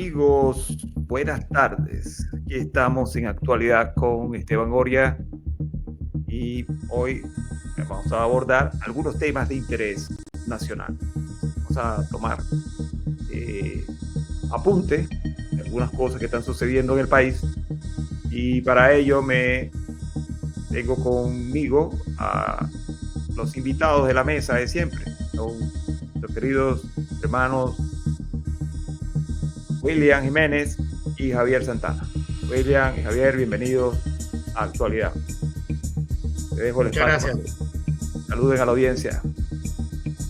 Amigos, buenas tardes. Aquí estamos en actualidad con Esteban Goria y hoy vamos a abordar algunos temas de interés nacional. Vamos a tomar eh, apunte de algunas cosas que están sucediendo en el país y para ello me tengo conmigo a los invitados de la mesa de siempre. Son los queridos hermanos William Jiménez y Javier Santana. William y Javier, bienvenidos a Actualidad. Te dejo el espacio para que saluden a la audiencia.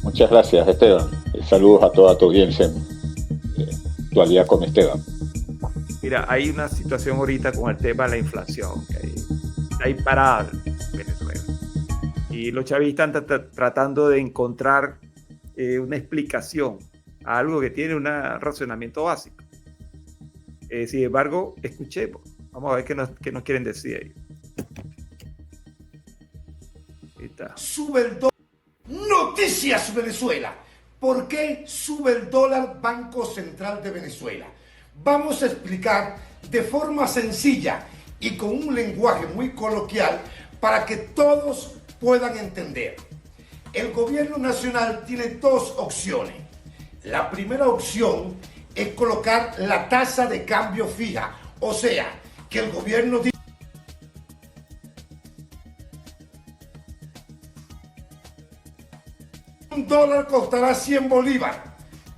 Muchas gracias, Esteban. Saludos a toda tu audiencia en Actualidad con Esteban. Mira, hay una situación ahorita con el tema de la inflación, que está imparable en Venezuela. Y los chavistas están tratando de encontrar una explicación a algo que tiene un razonamiento básico. Sin embargo, escuchemos. Vamos a ver qué nos quieren decir ellos. Sube el dólar. Noticias Venezuela. ¿Por qué sube el dólar Banco Central de Venezuela? Vamos a explicar de forma sencilla y con un lenguaje muy coloquial para que todos puedan entender. El gobierno nacional tiene dos opciones. La primera opción es colocar la tasa de cambio fija, o sea, que el gobierno dice un dólar costará 100 bolívares,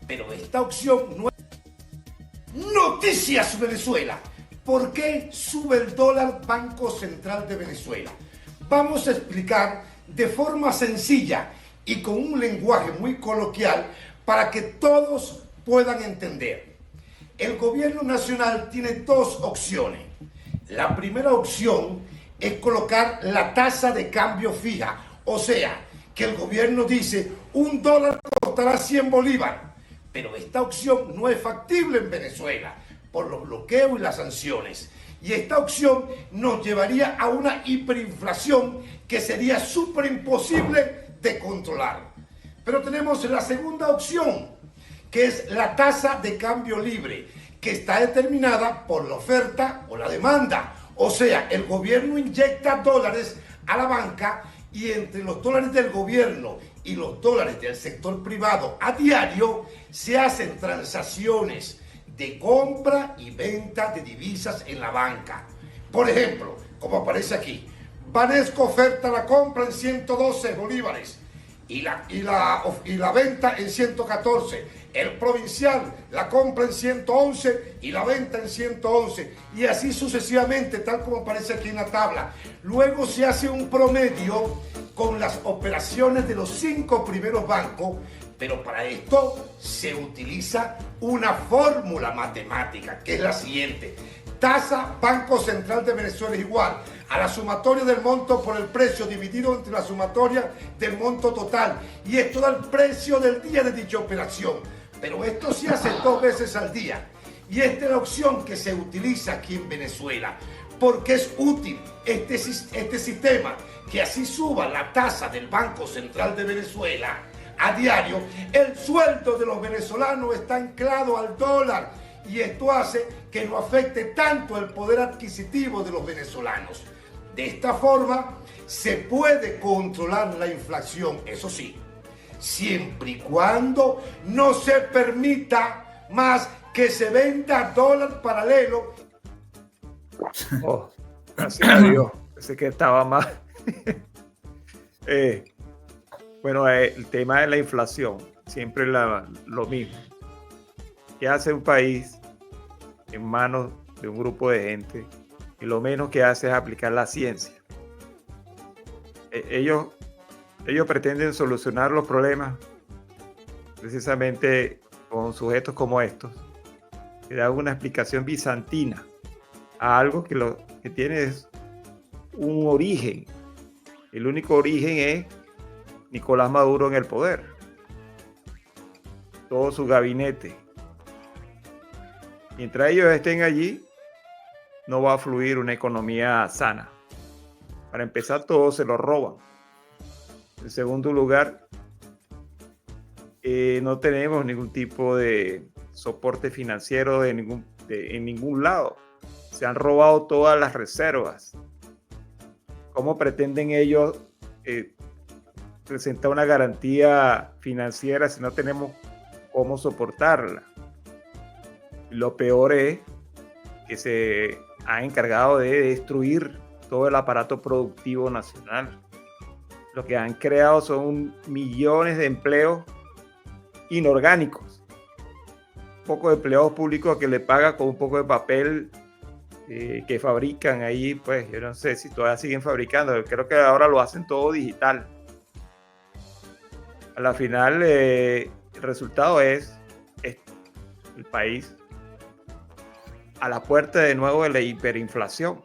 pero esta opción no es. Noticias Venezuela. ¿Por qué sube el dólar Banco Central de Venezuela? Vamos a explicar de forma sencilla y con un lenguaje muy coloquial para que todos puedan entender. El gobierno nacional tiene dos opciones. La primera opción es colocar la tasa de cambio fija, o sea, que el gobierno dice un dólar costará 100 bolívares, pero esta opción no es factible en Venezuela por los bloqueos y las sanciones. Y esta opción nos llevaría a una hiperinflación que sería súper imposible de controlar. Pero tenemos la segunda opción, que es la tasa de cambio libre, que está determinada por la oferta o la demanda. O sea, el gobierno inyecta dólares a la banca y entre los dólares del gobierno y los dólares del sector privado a diario se hacen transacciones de compra y venta de divisas en la banca. Por ejemplo, como aparece aquí, Banesco oferta la compra en 112 bolívares y la venta en 114. El Provincial la compra en 111 y la venta en 111. Y así sucesivamente, tal como aparece aquí en la tabla. Luego se hace un promedio con las operaciones de los 5 primeros bancos, pero para esto se utiliza una fórmula matemática, que es la siguiente. Tasa Banco Central de Venezuela es igual a la sumatoria del monto por el precio dividido entre la sumatoria del monto total. Y esto da el precio del día de dicha operación. Pero esto se hace 2 veces al día. Y esta es la opción que se utiliza aquí en Venezuela. Porque es útil este sistema, que así suba la tasa del Banco Central de Venezuela a diario. El sueldo de los venezolanos está anclado al dólar. Y esto hace que no afecte tanto el poder adquisitivo de los venezolanos. De esta forma se puede controlar la inflación, eso sí, siempre y cuando no se permita más que se venda dólar paralelo. Oh, gracias a Dios. Pensé que estaba mal. Bueno, el tema de la inflación, siempre lo mismo. ¿Qué hace un país en manos de un grupo de gente? Y lo menos que hace es aplicar la ciencia. Ellos pretenden solucionar los problemas precisamente con sujetos como estos, que dan una explicación bizantina a algo que lo que tiene es un origen. El único origen es Nicolás Maduro en el poder, todo su gabinete. Mientras ellos estén allí, no va a fluir una economía sana. Para empezar, todo se lo roban. En segundo lugar, no tenemos ningún tipo de soporte financiero en ningún lado. Se han robado todas las reservas. ¿Cómo pretenden ellos presentar una garantía financiera si no tenemos cómo soportarla? Lo peor es que se ha encargado de destruir todo el aparato productivo nacional. Lo que han creado son millones de empleos inorgánicos. Un poco de empleados públicos que le pagan con un poco de papel que fabrican ahí, pues yo no sé si todavía siguen fabricando, creo que ahora lo hacen todo digital. A la final el resultado es esto, el país a la puerta de nuevo de la hiperinflación.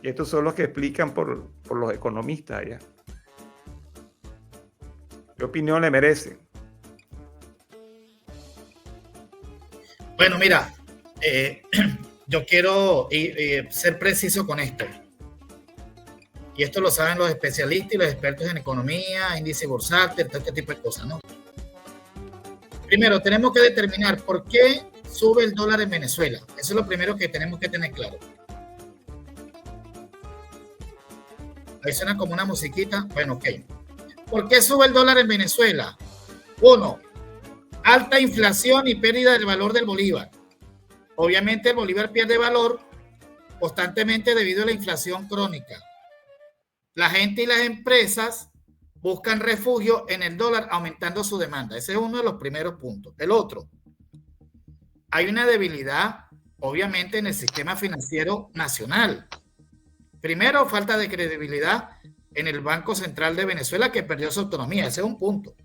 Y estos son los que explican por los economistas allá. ¿Qué opinión le merece? Bueno, mira, yo quiero ser preciso con esto. Y esto lo saben los especialistas y los expertos en economía, índice bursátil, todo este tipo de cosas, ¿no? Primero, tenemos que determinar por qué sube el dólar en Venezuela. Eso es lo primero que tenemos que tener claro. Ahí suena como una musiquita. Bueno, ok. ¿Por qué sube el dólar en Venezuela? Uno, alta inflación y pérdida del valor del bolívar. Obviamente el bolívar pierde valor constantemente debido a la inflación crónica. La gente y las empresas buscan refugio en el dólar aumentando su demanda. Ese es uno de los primeros puntos. El otro, hay una debilidad obviamente en el sistema financiero nacional. Primero, falta de credibilidad en el Banco Central de Venezuela, que perdió su autonomía. Ese es un punto.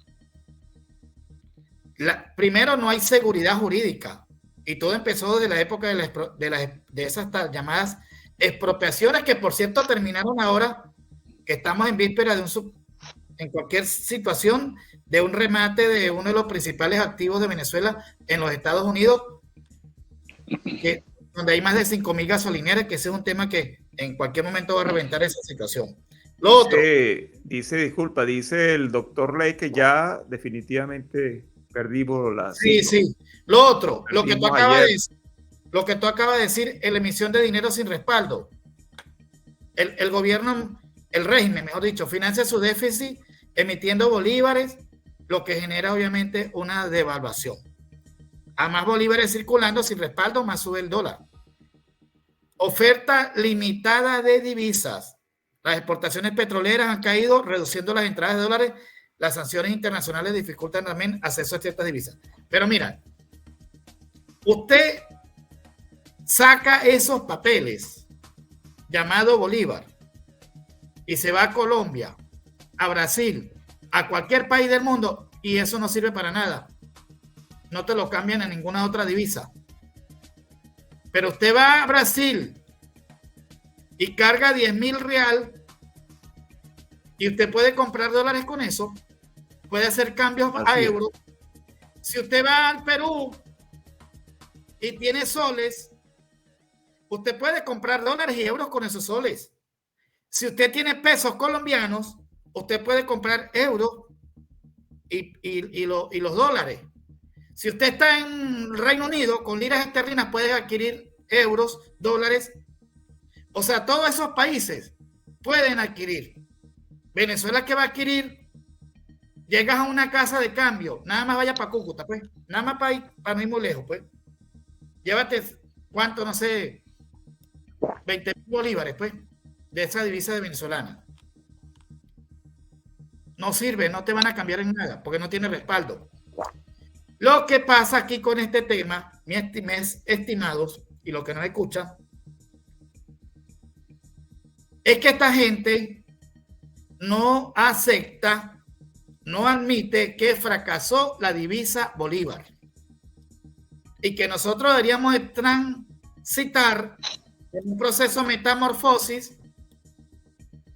Primero, no hay seguridad jurídica. Y todo empezó desde la época de esas llamadas expropiaciones, que por cierto terminaron ahora, que estamos en víspera en cualquier situación de un remate de uno de los principales activos de Venezuela en los Estados Unidos, donde hay más de 5,000 gasolineras, que ese es un tema que en cualquier momento va a reventar esa situación. Lo otro. Dice el doctor Ley que ya definitivamente perdimos la... Sí. Lo otro, lo que tú acabas de decir, la emisión de dinero sin respaldo. El gobierno, el régimen, mejor dicho, financia su déficit emitiendo bolívares, lo que genera obviamente una devaluación. A más bolívares circulando sin respaldo, más sube el dólar. Oferta limitada de divisas. Las exportaciones petroleras han caído, reduciendo las entradas de dólares. Las sanciones internacionales dificultan también acceso a ciertas divisas. Pero mira, usted saca esos papeles llamado bolívar y se va a Colombia, a Brasil, a cualquier país del mundo, y eso no sirve para nada. No te lo cambian en ninguna otra divisa. Pero usted va a Brasil y carga 10,000 real y usted puede comprar dólares con eso, puede hacer cambios a euros. Si usted va al Perú y tiene soles, usted puede comprar dólares y euros con esos soles. Si usted tiene pesos colombianos, usted puede comprar euros y los dólares. Si usted está en Reino Unido, con liras esterlinas puede adquirir euros, dólares. O sea, todos esos países pueden adquirir. Venezuela, ¿qué va a adquirir? Llegas a una casa de cambio, nada más vaya para Cúcuta, pues. Nada más para no ir muy lejos, pues. Llévate, ¿cuánto? No sé, 20,000 bolívares, pues, de esa divisa de venezolana. No sirve, no te van a cambiar en nada, porque no tiene respaldo. Lo que pasa aquí con este tema, mis estimados, y los que nos escuchan, es que esta gente no acepta, no admite que fracasó la divisa bolívar y que nosotros deberíamos transitar en un proceso de metamorfosis,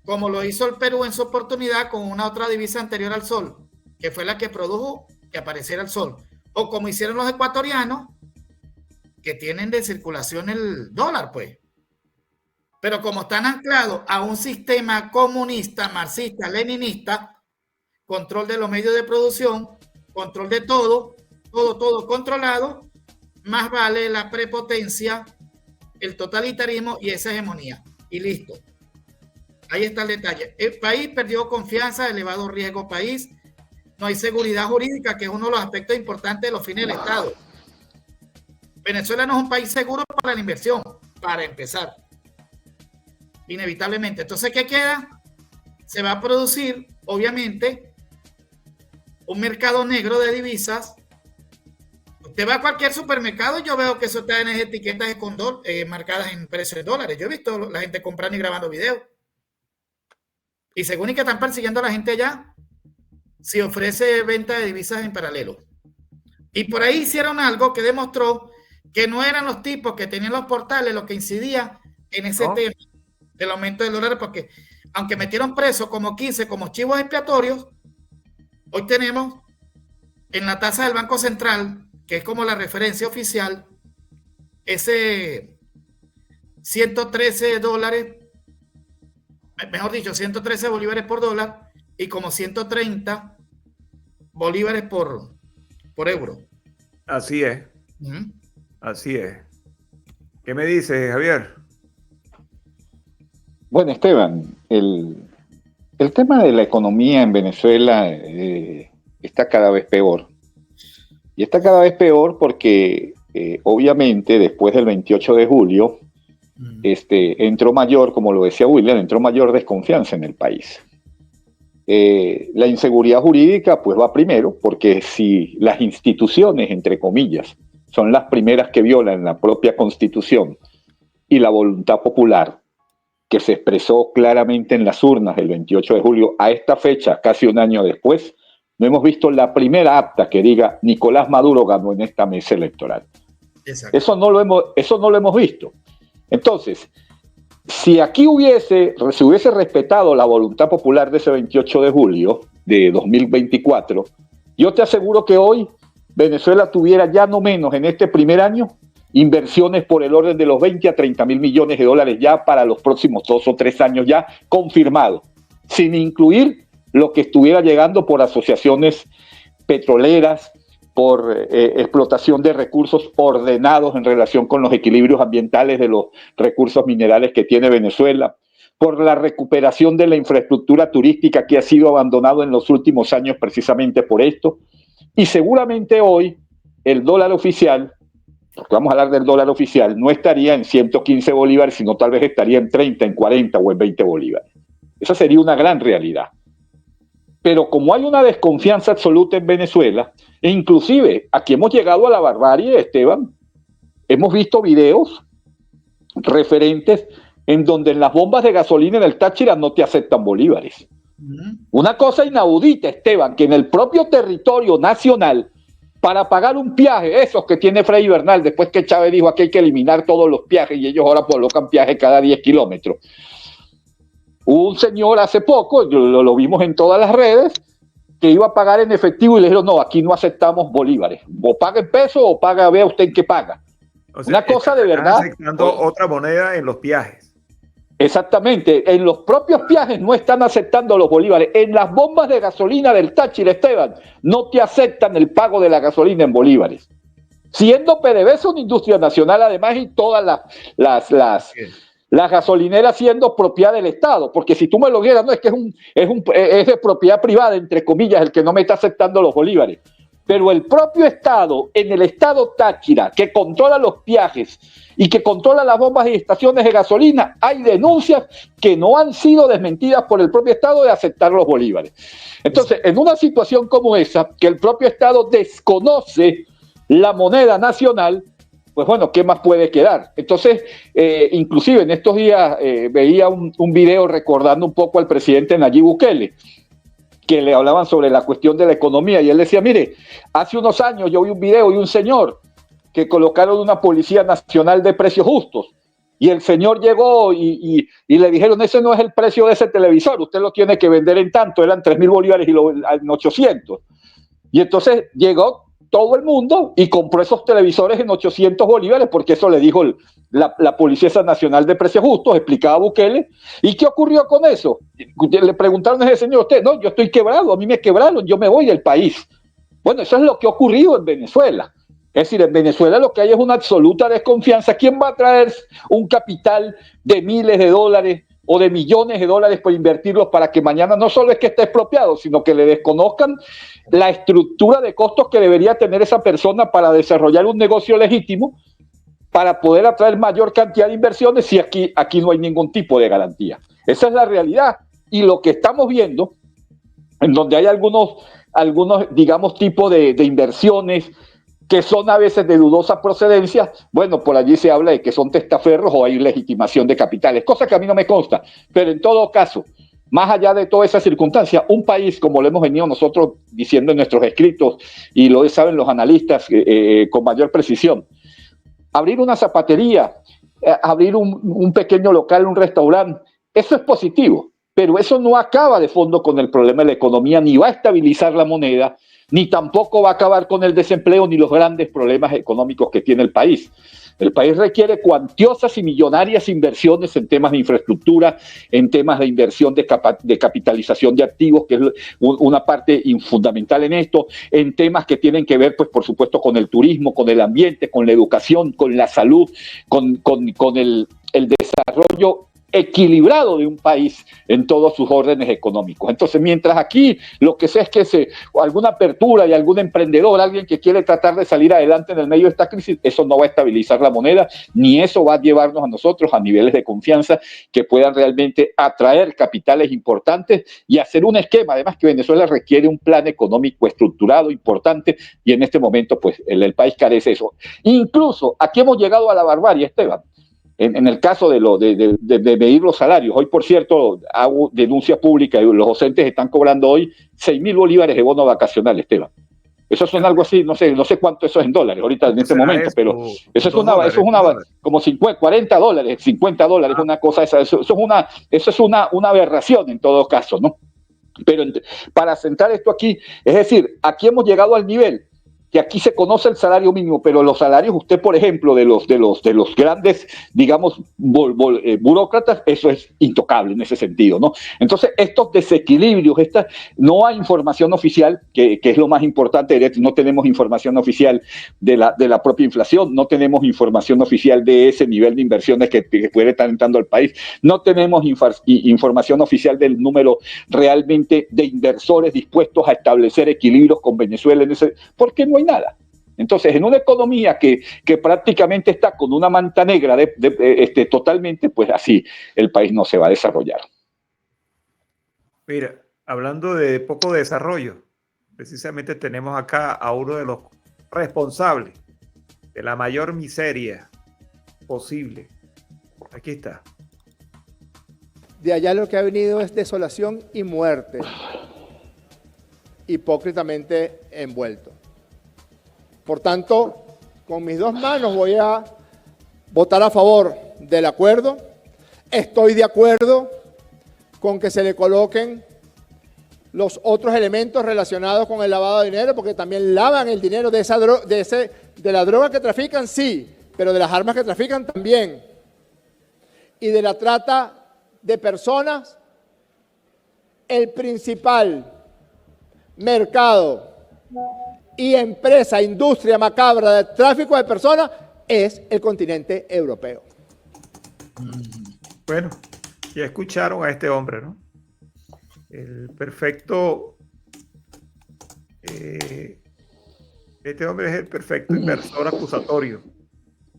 como lo hizo el Perú en su oportunidad con una otra divisa anterior al sol, que fue la que produjo que apareciera el sol, o como hicieron los ecuatorianos, que tienen de circulación el dólar, pues. Pero como están anclados a un sistema comunista, marxista, leninista, control de los medios de producción, control de todo, todo controlado, más vale la prepotencia, el totalitarismo y esa hegemonía. Y listo. Ahí está el detalle. El país perdió confianza, elevado riesgo país, no hay seguridad jurídica, que es uno de los aspectos importantes de los fines del Estado. Venezuela no es un país seguro para la inversión, para empezar. Inevitablemente. Entonces, ¿qué queda? Se va a producir, obviamente, un mercado negro de divisas. Usted va a cualquier supermercado y yo veo que eso está en esas etiquetas marcadas en precios de dólares. Yo he visto la gente comprando y grabando videos. Y según y que están persiguiendo a la gente allá, si ofrece venta de divisas en paralelo. Y por ahí hicieron algo que demostró que no eran los tipos que tenían los portales los que incidían en ese tema del aumento del dólar, porque aunque metieron presos como 15 como chivos expiatorios, hoy tenemos en la tasa del Banco Central, que es como la referencia oficial, ese 113 dólares, mejor dicho, 113 bolívares por dólar y como 130 bolívares por euro. Así es. Así es. ¿Qué me dices, Javier? Bueno, Esteban, el tema de la economía en Venezuela está cada vez peor. Y está cada vez peor porque, obviamente, después del 28 de julio, entró mayor, como lo decía William, entró mayor desconfianza en el país. La inseguridad jurídica pues va primero, porque si las instituciones, entre comillas, son las primeras que violan la propia Constitución y la voluntad popular, que se expresó claramente en las urnas el 28 de julio, a esta fecha, casi un año después, no hemos visto la primera acta que diga Nicolás Maduro ganó en esta mesa electoral. Exacto. Eso no lo hemos visto. Entonces, si aquí se hubiese respetado la voluntad popular de ese 28 de julio de 2024, yo te aseguro que hoy Venezuela tuviera ya no menos en este primer año inversiones por el orden de los 20 a 30 mil millones de dólares ya para los próximos 2 o 3 años ya confirmados, sin incluir lo que estuviera llegando por asociaciones petroleras, por explotación de recursos ordenados en relación con los equilibrios ambientales de los recursos minerales que tiene Venezuela, por la recuperación de la infraestructura turística que ha sido abandonado en los últimos años precisamente por esto. Y seguramente hoy el dólar oficial, porque vamos a hablar del dólar oficial, no estaría en 115 bolívares, sino tal vez estaría en 30, en 40 o en 20 bolívares. Esa sería una gran realidad. Pero como hay una desconfianza absoluta en Venezuela, e inclusive aquí hemos llegado a la barbarie, Esteban, hemos visto videos referentes en donde en las bombas de gasolina en el Táchira no te aceptan bolívares. Una cosa inaudita, Esteban, que en el propio territorio nacional, para pagar un peaje, esos que tiene Freddy Bernal, después que Chávez dijo que hay que eliminar todos los peajes y ellos ahora colocan peaje cada 10 kilómetros. Hubo un señor hace poco, lo vimos en todas las redes, que iba a pagar en efectivo y le dijeron, no, aquí no aceptamos bolívares. O paga en pesos o paga, vea usted en qué paga. O sea, una cosa de verdad. Aceptando otra moneda en los peajes. Exactamente, en los propios peajes no están aceptando los bolívares. En las bombas de gasolina del Táchira, Esteban, no te aceptan el pago de la gasolina en bolívares. Siendo PDVSA una industria nacional además y todas las gasolineras siendo propiedad del Estado, porque si tú me lo vieras, no es que es de propiedad privada, entre comillas, el que no me está aceptando los bolívares. Pero el propio Estado, en el Estado Táchira, que controla los peajes y que controla las bombas y estaciones de gasolina, hay denuncias que no han sido desmentidas por el propio Estado de aceptar los bolívares. Entonces, en una situación como esa, que el propio Estado desconoce la moneda nacional, pues bueno, ¿qué más puede quedar? Entonces, inclusive en estos días veía un video recordando un poco al presidente Nayib Bukele, que le hablaban sobre la cuestión de la economía, y él decía, mire, hace unos años yo vi un video de un señor que colocaron una Policía Nacional de Precios Justos, y el señor llegó y le dijeron, ese no es el precio de ese televisor, usted lo tiene que vender en tanto, eran 3.000 bolívares y en 800. Y entonces llegó todo el mundo y compró esos televisores en 800 bolívares, porque eso le dijo la Policía Nacional de Precios Justos, explicaba Bukele. ¿Y qué ocurrió con eso? Le preguntaron a ese señor, usted, no, yo estoy quebrado, a mí me quebraron, yo me voy del país. Bueno, eso es lo que ha ocurrido en Venezuela. Es decir, en Venezuela lo que hay es una absoluta desconfianza. ¿Quién va a traer un capital de miles de dólares o de millones de dólares para invertirlos para que mañana no solo es que esté expropiado, sino que le desconozcan la estructura de costos que debería tener esa persona para desarrollar un negocio legítimo, para poder atraer mayor cantidad de inversiones si aquí no hay ningún tipo de garantía? Esa es la realidad. Y lo que estamos viendo, en donde hay algunos digamos, tipos de inversiones que son a veces de dudosa procedencia, bueno, por allí se habla de que son testaferros o hay legitimación de capitales, cosa que a mí no me consta, pero en todo caso, más allá de toda esa circunstancia, un país, como lo hemos venido nosotros diciendo en nuestros escritos, y lo saben los analistas con mayor precisión, abrir una zapatería, abrir un pequeño local, un restaurante, eso es positivo, pero eso no acaba de fondo con el problema de la economía, ni va a estabilizar la moneda, ni tampoco va a acabar con el desempleo, ni los grandes problemas económicos que tiene el país. El país requiere cuantiosas y millonarias inversiones en temas de infraestructura, en temas de inversión de capitalización de activos, que es una parte fundamental en esto, en temas que tienen que ver, pues, por supuesto, con el turismo, con el ambiente, con la educación, con la salud, con el desarrollo equilibrado de un país en todos sus órdenes económicos. Entonces, mientras aquí lo que sé es que alguna apertura y algún emprendedor, alguien que quiere tratar de salir adelante en el medio de esta crisis, eso no va a estabilizar la moneda, ni eso va a llevarnos a nosotros a niveles de confianza que puedan realmente atraer capitales importantes y hacer un esquema. Además que Venezuela requiere un plan económico estructurado, importante, y en este momento pues el país carece de eso. Incluso aquí hemos llegado a la barbarie, Esteban. En el caso de medir los salarios, hoy, por cierto, hago denuncia pública y los docentes están cobrando hoy 6.000 bolívares de bono vacacional, Esteban. Eso son algo así, no sé cuánto eso es en dólares ahorita en este momento, eso? pero eso es una como 50, 40 dólares, 50 dólares, una cosa, eso es una aberración en todo caso, ¿no? Pero para sentar esto aquí, es decir, aquí hemos llegado al nivel que aquí se conoce el salario mínimo, pero los salarios, usted, por ejemplo, de los grandes, digamos, burócratas, eso es intocable en ese sentido, ¿no? Entonces, estos desequilibrios, no hay información oficial, que es lo más importante, no tenemos información oficial de la propia inflación, no tenemos información oficial de ese nivel de inversiones que puede estar entrando al país, no tenemos información oficial del número realmente de inversores dispuestos a establecer equilibrios con Venezuela porque no hay nada. Entonces, en una economía que prácticamente está con una manta negra totalmente, pues así el país no se va a desarrollar. Mira, hablando de poco desarrollo, precisamente tenemos acá a uno de los responsables de la mayor miseria posible. Aquí está. De allá lo que ha venido es desolación y muerte, hipócritamente envuelto. Por tanto, con mis dos manos voy a votar a favor del acuerdo. Estoy de acuerdo con que se le coloquen los otros elementos relacionados con el lavado de dinero, porque también lavan el dinero de la droga que trafican, sí, pero de las armas que trafican también. Y de la trata de personas, el principal mercado y empresa, industria macabra de tráfico de personas es el continente europeo. Bueno, ya escucharon a este hombre, ¿no? El perfecto... este hombre es el perfecto inversor acusatorio.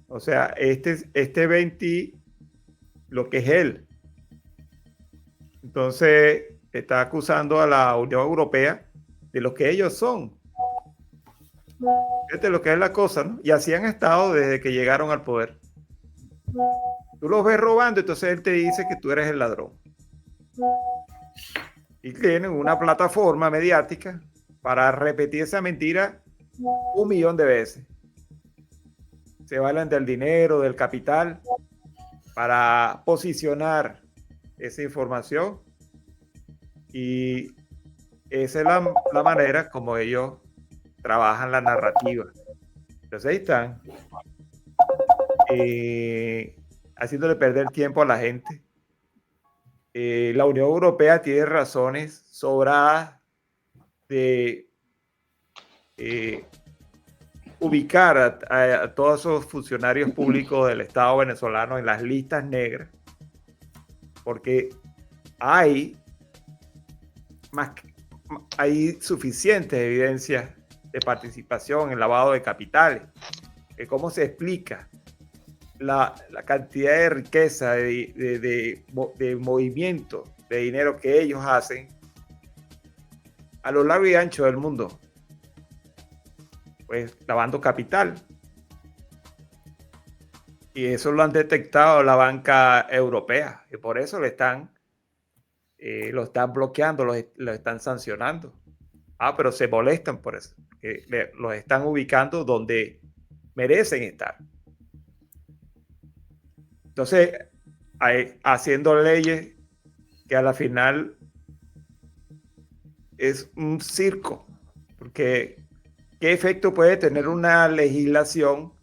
O sea, este 20, lo que es él. Entonces, está acusando a la Unión Europea de lo que ellos son. Fíjate lo que es la cosa, ¿no? Y así han estado desde que llegaron al poder. Tú los ves robando, entonces él te dice que tú eres el ladrón. Y tienen una plataforma mediática para repetir esa mentira 1.000.000 de veces. Se valen del dinero, del capital, para posicionar esa información, y esa es la manera como ellos trabajan la narrativa. Entonces ahí están haciéndole perder tiempo a la gente. La Unión Europea tiene razones sobradas de ubicar a todos esos funcionarios públicos del Estado venezolano en las listas negras, porque hay suficientes evidencias de participación en lavado de capitales. ¿Cómo se explica la cantidad de riqueza, de movimiento de dinero que ellos hacen a lo largo y ancho del mundo? Pues lavando capital. Y eso lo han detectado la banca europea, y por eso lo están bloqueando, lo están sancionando. Pero se molestan por eso. Los están ubicando donde merecen estar. Entonces, haciendo leyes que a la final es un circo, porque ¿qué efecto puede tener una legislación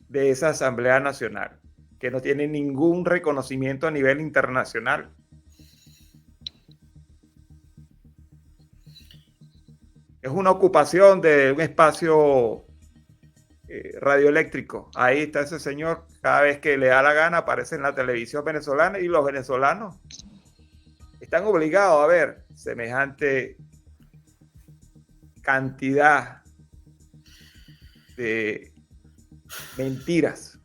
de esa Asamblea Nacional que no tiene ningún reconocimiento a nivel internacional? Es una ocupación de un espacio radioeléctrico. Ahí está ese señor, cada vez que le da la gana aparece en la televisión venezolana, y los venezolanos están obligados a ver semejante cantidad de mentiras.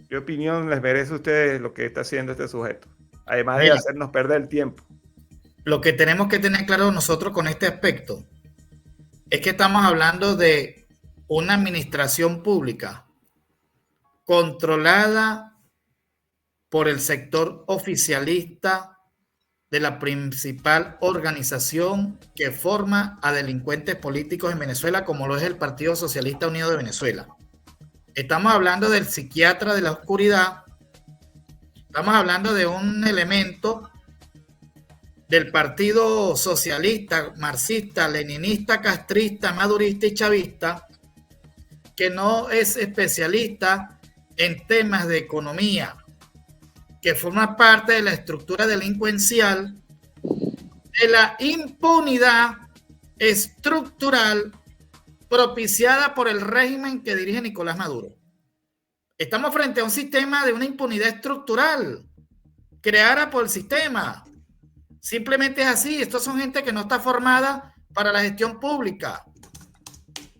¿Qué opinión les merece a ustedes lo que está haciendo este sujeto? Además de hacernos perder el tiempo. Lo que tenemos que tener claro nosotros con este aspecto es que estamos hablando de una administración pública controlada por el sector oficialista de la principal organización que forma a delincuentes políticos en Venezuela, como lo es el Partido Socialista Unido de Venezuela. Estamos hablando del psiquiatra de la oscuridad. Estamos hablando de un elemento del Partido Socialista, marxista, leninista, castrista, madurista y chavista, que no es especialista en temas de economía, que forma parte de la estructura delincuencial, de la impunidad estructural propiciada por el régimen que dirige Nicolás Maduro. Estamos frente a un sistema de una impunidad estructural creada por el sistema. Simplemente es así. Estos son gente que no está formada para la gestión pública.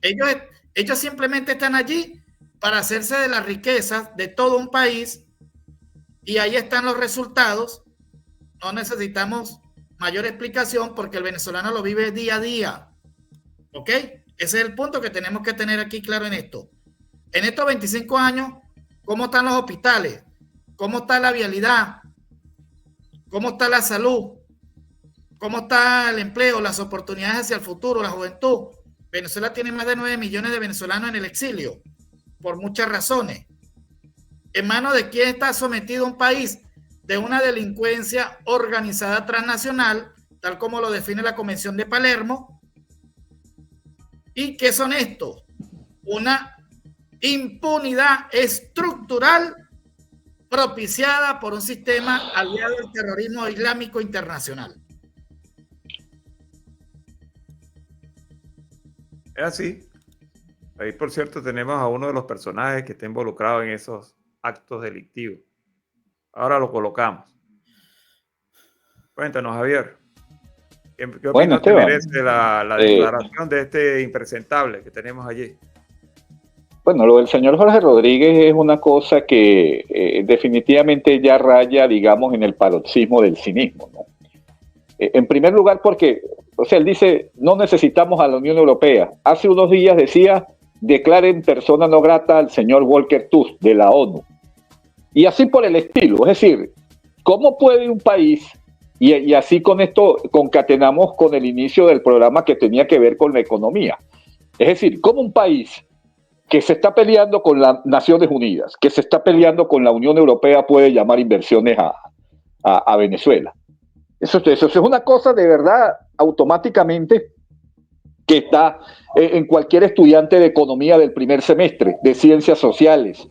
Ellos simplemente están allí para hacerse de las riquezas de todo un país, y ahí están los resultados. No necesitamos mayor explicación porque el venezolano lo vive día a día. ¿Ok? Ese es el punto que tenemos que tener aquí claro en esto. En estos 25 años, ¿cómo están los hospitales? ¿Cómo está la vialidad? ¿Cómo está la salud? ¿Cómo está el empleo, las oportunidades hacia el futuro, la juventud? Venezuela tiene más de 9 millones de venezolanos en el exilio, por muchas razones. ¿En manos de quién está sometido un país? De una delincuencia organizada transnacional, tal como lo define la Convención de Palermo. ¿Y qué son estos? Una impunidad estructural propiciada por un sistema aliado al terrorismo islámico internacional. Es así. Ahí, por cierto, tenemos a uno de los personajes que está involucrado en esos actos delictivos. Ahora lo colocamos. Cuéntanos, Javier. ¿Qué opinión te merece la declaración de este impresentable que tenemos allí? Bueno, lo del señor Jorge Rodríguez es una cosa que definitivamente ya raya, digamos, en el paroxismo del cinismo, ¿no? En primer lugar porque, o sea, él dice, no necesitamos a la Unión Europea. Hace unos días decía, declaren persona no grata al señor Volker Turk de la ONU. Y así por el estilo. Es decir, ¿cómo puede un país, y así con esto concatenamos con el inicio del programa que tenía que ver con la economía? Es decir, ¿cómo un país que se está peleando con las Naciones Unidas, que se está peleando con la Unión Europea, puede llamar inversiones a Venezuela? Eso es una cosa de verdad automáticamente que está en cualquier estudiante de economía del primer semestre, de ciencias sociales.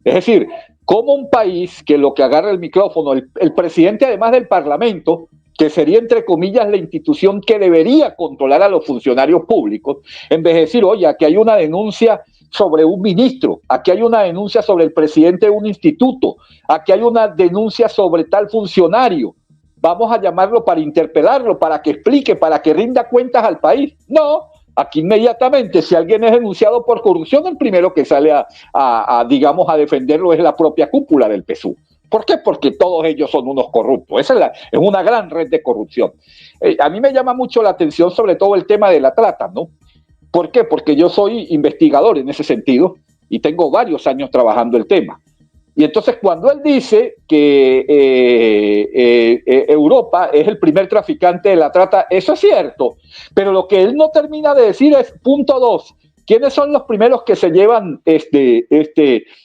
Es decir, como un país que lo que agarra el micrófono, el presidente además del Parlamento, que sería entre comillas la institución que debería controlar a los funcionarios públicos, en vez de decir, oye, aquí hay una denuncia sobre un ministro, aquí hay una denuncia sobre el presidente de un instituto, aquí hay una denuncia sobre tal funcionario, vamos a llamarlo para interpelarlo, para que explique, para que rinda cuentas al país. No, aquí inmediatamente, si alguien es denunciado por corrupción, el primero que sale digamos, a defenderlo es la propia cúpula del PSUV. ¿Por qué? Porque todos ellos son unos corruptos. Esa es una gran red de corrupción. A mí me llama mucho la atención sobre todo el tema de la trata, ¿no? ¿Por qué? Porque yo soy investigador en ese sentido y tengo varios años trabajando el tema. Y entonces cuando él dice que Europa es el primer traficante de la trata, eso es cierto, pero lo que él no termina de decir es, punto 2, ¿quiénes son los primeros que se llevan,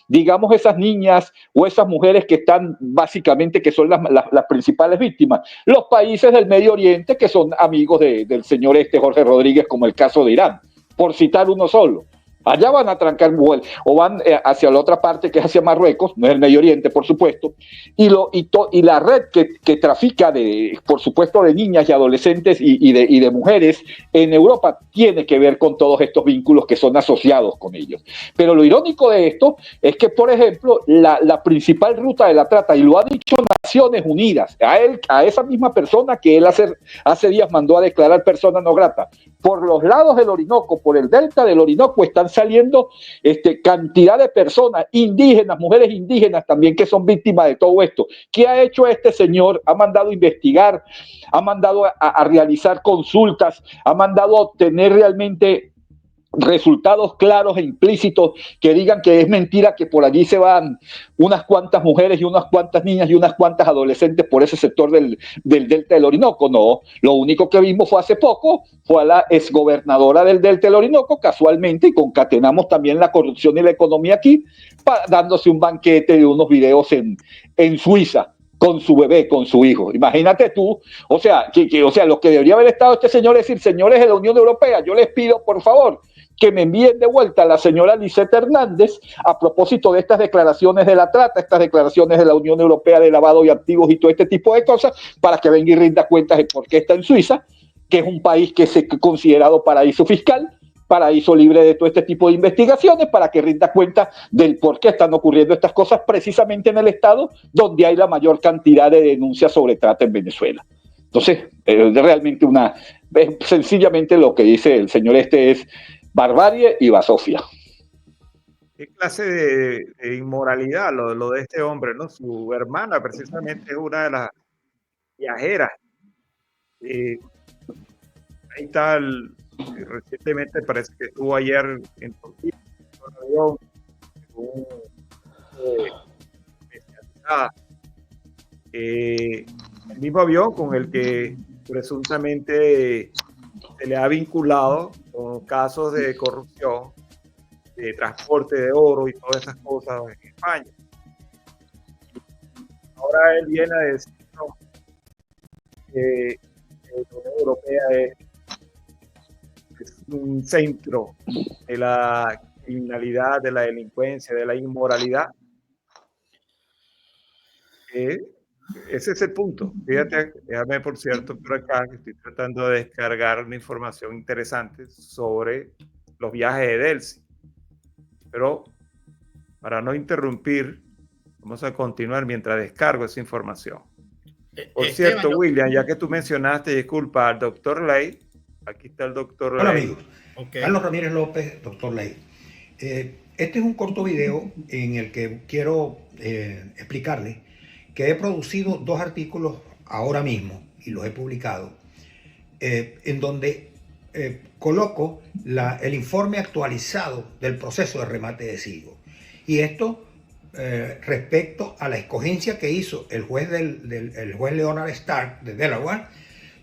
digamos, esas niñas o esas mujeres que están básicamente, que son las principales víctimas? Los países del Medio Oriente, que son amigos del señor Jorge Rodríguez, como el caso de Irán, por citar uno solo. Allá van a trancar o van hacia la otra parte, que es hacia Marruecos, no es el Medio Oriente, por supuesto, y la red que trafica, por supuesto, de niñas y adolescentes y de mujeres en Europa tiene que ver con todos estos vínculos que son asociados con ellos. Pero lo irónico de esto es que, por ejemplo, la principal ruta de la trata, y lo ha dicho Naciones Unidas, a esa misma persona que él hace días mandó a declarar persona no grata, por los lados del Orinoco, por el delta del Orinoco, están saliendo cantidad de personas indígenas, mujeres indígenas también, que son víctimas de todo esto. ¿Qué ha hecho este señor? Ha mandado a investigar, ha mandado a realizar consultas, ha mandado a obtener realmente resultados claros e implícitos que digan que es mentira que por allí se van unas cuantas mujeres y unas cuantas niñas y unas cuantas adolescentes por ese sector del delta del Orinoco. No, lo único que vimos fue hace poco, fue a la exgobernadora del delta del Orinoco, casualmente, y concatenamos también la corrupción y la economía aquí, dándose un banquete de unos videos en Suiza con su bebé, con su hijo. Imagínate tú, o sea, lo que debería haber estado este señor es decir, señores de la Unión Europea, yo les pido, por favor, que me envíen de vuelta a la señora Lisette Hernández a propósito de estas declaraciones de la trata, estas declaraciones de la Unión Europea de lavado de activos y todo este tipo de cosas, para que venga y rinda cuentas de por qué está en Suiza, que es un país que es considerado paraíso fiscal, paraíso libre de todo este tipo de investigaciones, para que rinda cuenta del por qué están ocurriendo estas cosas precisamente en el estado donde hay la mayor cantidad de denuncias sobre trata en Venezuela. Entonces, realmente sencillamente lo que dice el señor es barbarie y basofia. ¿Qué clase de inmoralidad lo de este hombre, ¿no? Su hermana precisamente es una de las viajeras. Ahí está, recientemente parece que estuvo ayer en Turquía, en un avión, especializada. El mismo avión con el que presuntamente se le ha vinculado con casos de corrupción, de transporte de oro y todas esas cosas en España. Ahora él viene a decir que la Unión Europea es un centro de la criminalidad, de la delincuencia, de la inmoralidad. Ese es el punto. Fíjate, déjame por cierto por acá que estoy tratando de descargar una información interesante sobre los viajes de Delcy. Pero para no interrumpir, vamos a continuar mientras descargo esa información. Por cierto, William, ya que tú mencionaste, disculpa, al doctor Ley, aquí está el doctor Ley. Hola amigos, Carlos Ramírez López, doctor Ley. Este es un corto video en el que quiero explicarle que he producido 2 artículos ahora mismo y los he publicado, en donde coloco el informe actualizado del proceso de remate de Sigo. Y esto respecto a la escogencia que hizo el juez Leonard Stark de Delaware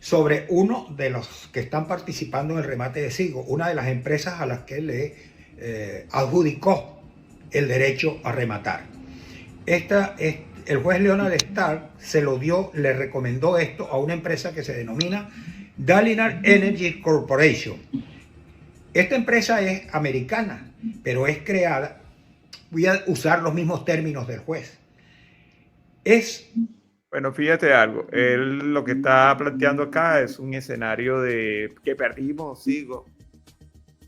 sobre uno de los que están participando en el remate de Sigo, una de las empresas a las que le adjudicó el derecho a rematar. El juez Leonard Stark le recomendó esto a una empresa que se denomina Dalinar Energy Corporation. Esta empresa es americana, pero es creada, voy a usar los mismos términos del juez, es Bueno, fíjate algo. Él lo que está planteando acá es un escenario de que perdimos, sigo.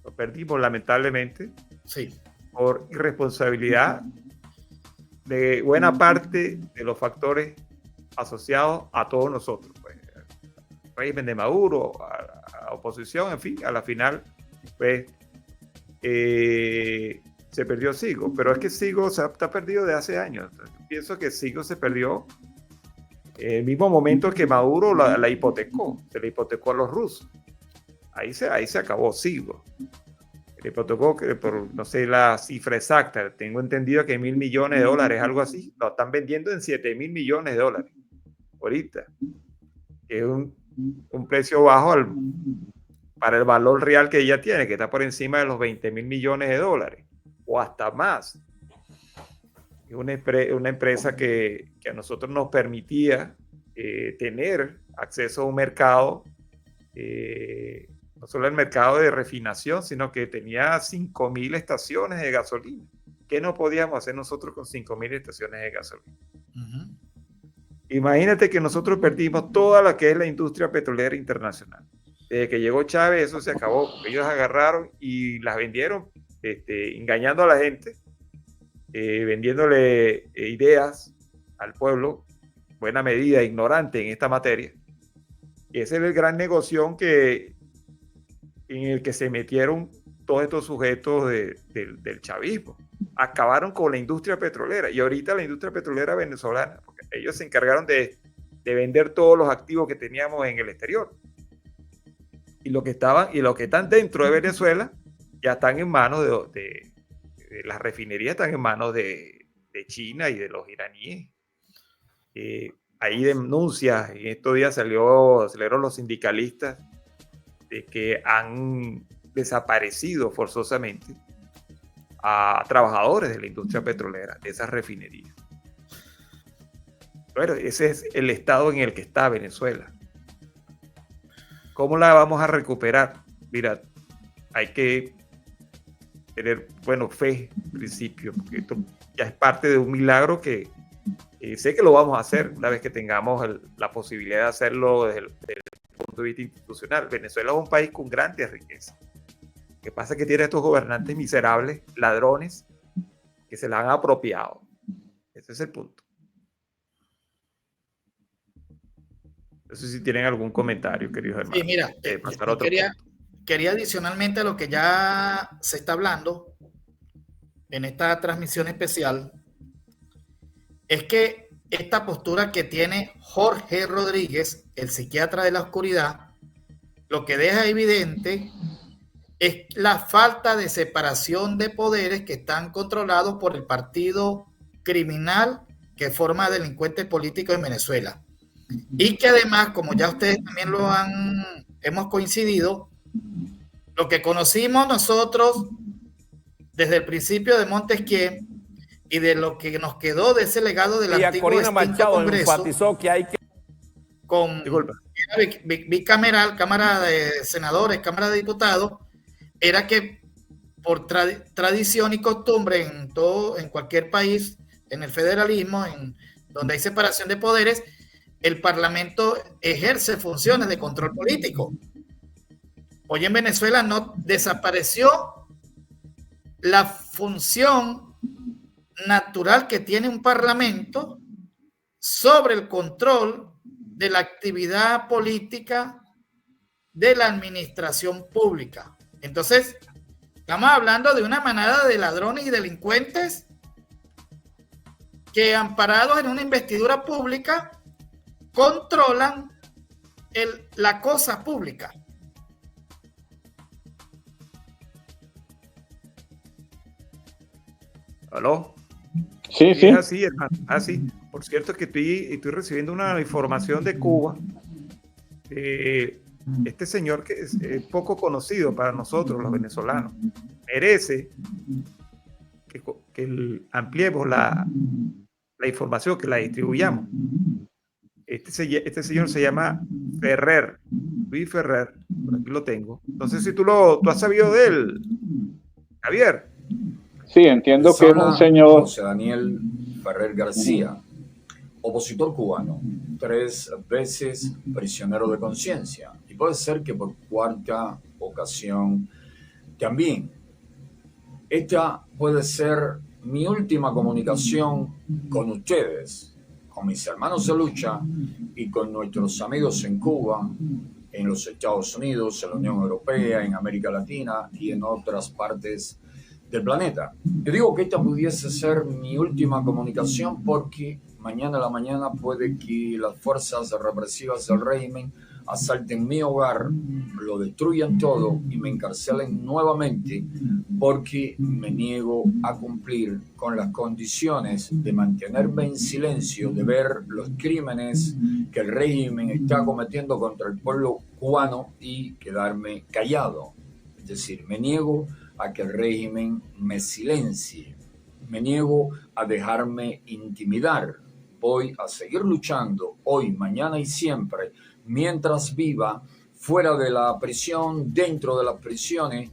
Lo perdimos lamentablemente Sí. por irresponsabilidad de buena parte de los factores asociados a todos nosotros. Pues, régimen de Maduro, a oposición, en fin, a la final, pues se perdió Sigo, pero es que Sigo está perdido de hace años. Pienso que Sigo se perdió en el mismo momento que Maduro la hipotecó, se le hipotecó a los rusos. Ahí se acabó Sigo. Le hipotecó que por, no sé la cifra exacta, tengo entendido que $1.000 millones, algo así, lo están vendiendo en $7.000 millones ahorita. Que es un precio bajo para el valor real que ella tiene, que está por encima de los $20.000 millones o hasta más. Es una empresa que a nosotros nos permitía tener acceso a un mercado, no solo el mercado de refinación, sino que tenía 5.000 estaciones de gasolina. ¿Qué no podíamos hacer nosotros con 5.000 estaciones de gasolina? Uh-huh. Imagínate que nosotros perdimos toda la que es la industria petrolera internacional. Desde que llegó Chávez, eso se acabó. Ellos agarraron y las vendieron, engañando a la gente, vendiéndole ideas al pueblo, buena medida, ignorante en esta materia. Y ese es el gran negocio en el que se metieron todos estos sujetos del chavismo. Acabaron con la industria petrolera. Y ahorita la industria petrolera venezolana, porque ellos se encargaron de vender todos los activos que teníamos en el exterior. Y los que están dentro de Venezuela ya están en manos de las refinerías, están en manos de China y de los iraníes. Hay denuncias, en estos días salieron los sindicalistas de que han desaparecido forzosamente a trabajadores de la industria petrolera, de esas refinerías. Bueno, ese es el estado en el que está Venezuela. ¿Cómo la vamos a recuperar? Mira, hay que tener, fe, en principio, porque esto ya es parte de un milagro que sé que lo vamos a hacer una vez que tengamos la posibilidad de hacerlo desde el punto de vista institucional. Venezuela es un país con grandes riquezas. Lo que pasa es que tiene estos gobernantes miserables, ladrones, que se la han apropiado. Ese es el punto. No sé si tienen algún comentario, queridos hermanos. Sí, mira, quería adicionalmente a lo que ya se está hablando en esta transmisión especial, es que esta postura que tiene Jorge Rodríguez, el psiquiatra de la oscuridad, lo que deja evidente es la falta de separación de poderes que están controlados por el partido criminal que forma delincuentes políticos en Venezuela. Y que además, como ya ustedes también hemos coincidido, lo que conocimos nosotros desde el principio de Montesquieu y de lo que nos quedó de ese legado del antiguo Corina Machado Congreso, enfatizó que hay que... con bicameral, Cámara de Senadores, Cámara de Diputados, era que por tradición y costumbre en cualquier país, en el federalismo, donde hay separación de poderes, el Parlamento ejerce funciones de control político. Hoy en Venezuela no desapareció la función natural que tiene un Parlamento sobre el control de la actividad política de la administración pública. Entonces, estamos hablando de una manada de ladrones y delincuentes que, amparados en una investidura pública, controlan la cosa pública. ¿Aló? Sí, sí. Es así, hermano. Así. Por cierto, que estoy recibiendo una información de Cuba. Este señor que es poco conocido para nosotros, los venezolanos, merece que ampliemos la información, que la distribuyamos. Este señor se llama Ferrer, Luis Ferrer, por aquí lo tengo. No sé si tú has sabido de él, Javier. Sí, entiendo que es un señor... José Daniel Ferrer García, opositor cubano, 3 veces prisionero de conciencia, y puede ser que por 4ª ocasión también. Esta puede ser mi última comunicación con ustedes, con mis hermanos de lucha y con nuestros amigos en Cuba, en los Estados Unidos, en la Unión Europea, en América Latina y en otras partes del planeta. Yo digo que esta pudiese ser mi última comunicación porque mañana a la mañana puede que las fuerzas represivas del régimen asalten mi hogar, lo destruyan todo y me encarcelen nuevamente porque me niego a cumplir con las condiciones de mantenerme en silencio, de ver los crímenes que el régimen está cometiendo contra el pueblo cubano y quedarme callado. Es decir, me niego a que el régimen me silencie, me niego a dejarme intimidar. Voy a seguir luchando hoy, mañana y siempre, mientras viva fuera de la prisión, dentro de las prisiones,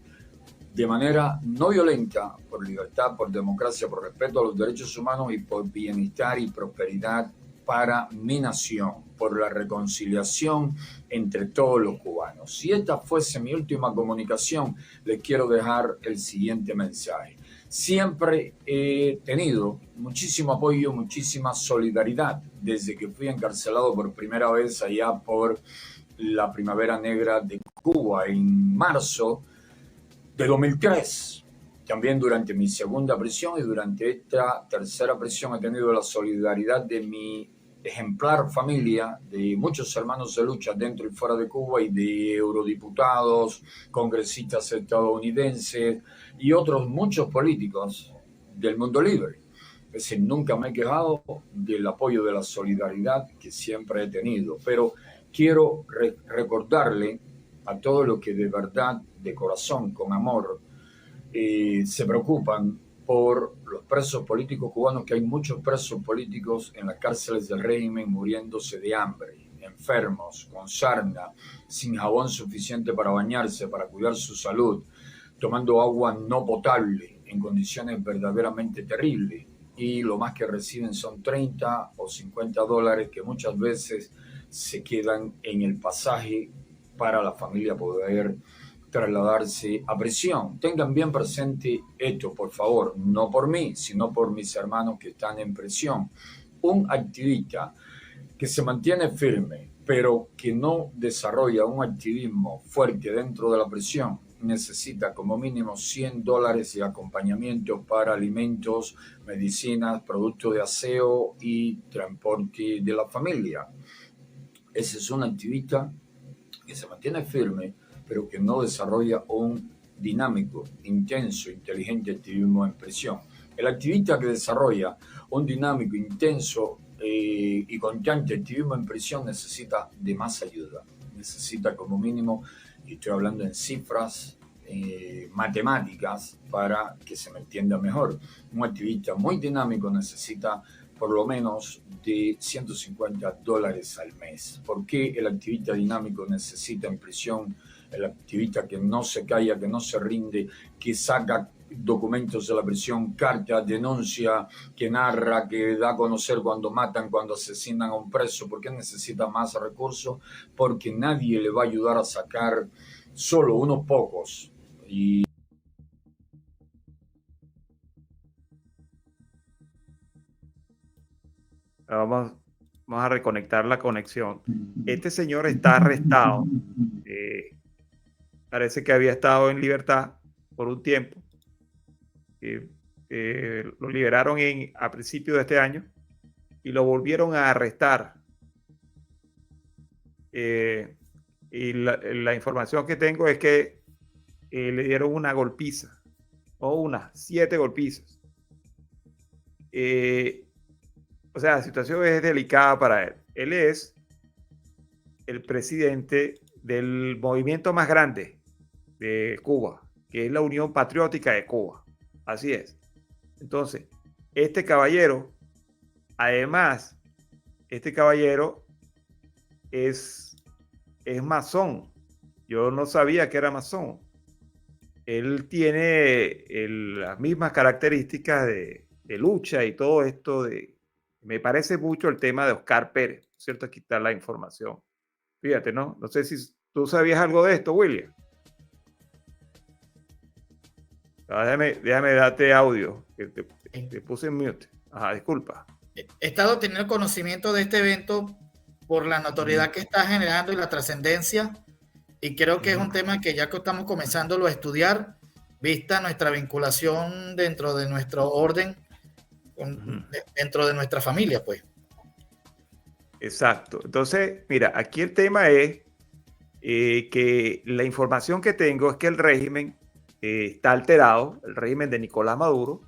de manera no violenta, por libertad, por democracia, por respeto a los derechos humanos y por bienestar y prosperidad para mi nación, por la reconciliación entre todos los cubanos. Si esta fuese mi última comunicación, les quiero dejar el siguiente mensaje. Siempre he tenido muchísimo apoyo, muchísima solidaridad desde que fui encarcelado por primera vez allá por la Primavera Negra de Cuba en marzo de 2003. También durante mi segunda prisión y durante esta tercera prisión he tenido la solidaridad de mi ejemplar familia, de muchos hermanos de lucha dentro y fuera de Cuba y de eurodiputados, congresistas estadounidenses y otros muchos políticos del mundo libre. Es decir, nunca me he quejado del apoyo, de la solidaridad que siempre he tenido, pero quiero recordarle a todos los que de verdad, de corazón, con amor, se preocupan por los presos políticos cubanos, que hay muchos presos políticos en las cárceles del régimen muriéndose de hambre, enfermos, con sarna, sin jabón suficiente para bañarse, para cuidar su salud, tomando agua no potable en condiciones verdaderamente terribles, y lo más que reciben son 30 o 50 dólares que muchas veces se quedan en el pasaje para la familia poder trasladarse a prisión. Tengan bien presente esto, por favor, no por mí, sino por mis hermanos que están en prisión. Un activista que se mantiene firme, pero que no desarrolla un activismo fuerte dentro de la prisión, necesita como mínimo 100 dólares de acompañamiento para alimentos, medicinas, productos de aseo y transporte de la familia. Ese es un activista que se mantiene firme, pero que no desarrolla un dinámico, intenso, inteligente activismo en prisión. El activista que desarrolla un dinámico, intenso y constante activismo en prisión necesita de más ayuda. Necesita como mínimo, y estoy hablando en cifras matemáticas para que se me entienda mejor, un activista muy dinámico necesita por lo menos de 150 dólares al mes. ¿Por qué el activista dinámico necesita en prisión? El activista que no se calla, que no se rinde, que saca documentos de la prisión, cartas, denuncia, que narra, que da a conocer cuando matan, cuando asesinan a un preso. ¿Por qué necesita más recursos? Porque nadie le va a ayudar a sacar, solo unos pocos. Y vamos a reconectar la conexión. Este señor está arrestado. Parece que había estado en libertad por un tiempo. Lo liberaron a principios de este año y lo volvieron a arrestar. Y la información que tengo es que le dieron una golpiza, o unas 7 golpizas. O sea, la situación es delicada para él. Él es el presidente del movimiento más grande de Cuba, que es la Unión Patriótica de Cuba. Así es. Entonces, este caballero, además, es masón. Yo no sabía que era masón. Él tiene las mismas características de lucha y todo esto de Me parece mucho el tema de Oscar Pérez, ¿cierto? Aquí está la información. Fíjate, ¿no? No sé si tú sabías algo de esto, William. Déjame darte audio, que te puse en mute. Ajá, disculpa. He estado teniendo conocimiento de este evento por la notoriedad que está generando y la trascendencia, y creo que es un tema que ya que estamos comenzándolo a estudiar, vista nuestra vinculación dentro de nuestro orden, dentro de nuestra familia, pues. Exacto. Entonces, mira, aquí el tema es que la información que tengo es que el régimen está alterado, el régimen de Nicolás Maduro,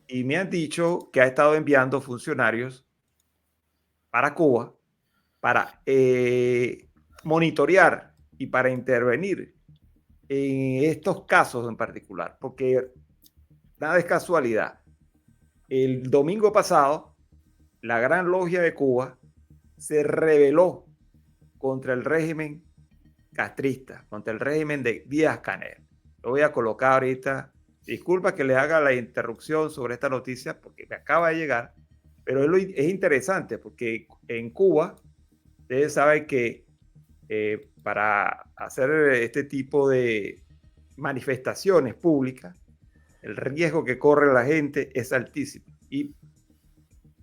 y me han dicho que ha estado enviando funcionarios para Cuba para monitorear y para intervenir en estos casos en particular, porque nada es casualidad. El domingo pasado, la Gran Logia de Cuba se rebeló contra el régimen castrista, contra el régimen de Díaz-Canel. Lo voy a colocar ahorita. Disculpa que le haga la interrupción sobre esta noticia porque me acaba de llegar, pero es interesante porque en Cuba, ustedes saben que para hacer este tipo de manifestaciones públicas, el riesgo que corre la gente es altísimo. Y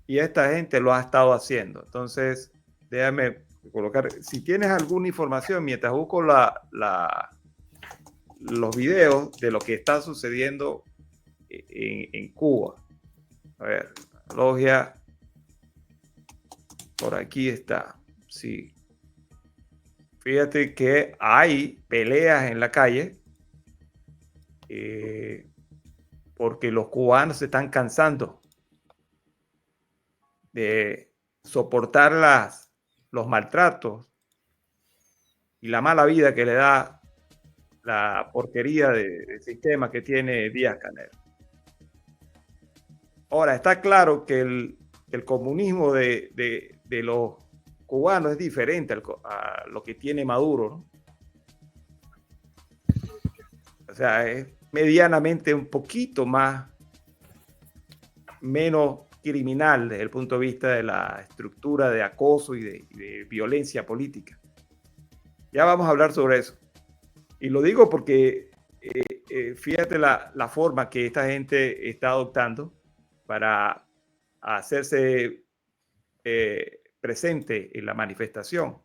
esta gente lo ha estado haciendo. Entonces, déjame colocar, si tienes alguna información, mientras busco los videos de lo que está sucediendo en Cuba. A ver, logia, por aquí está. Sí. Fíjate que hay peleas en la calle porque los cubanos se están cansando de soportar los maltratos y la mala vida que le da la porquería de sistema que tiene Díaz-Canel. Ahora, está claro que el comunismo de los cubanos es diferente a lo que tiene Maduro, ¿no? O sea, es medianamente un poquito menos criminal desde el punto de vista de la estructura de acoso y de violencia política. Ya vamos a hablar sobre eso. Y lo digo porque fíjate la forma que esta gente está adoptando para hacerse presente en la manifestación.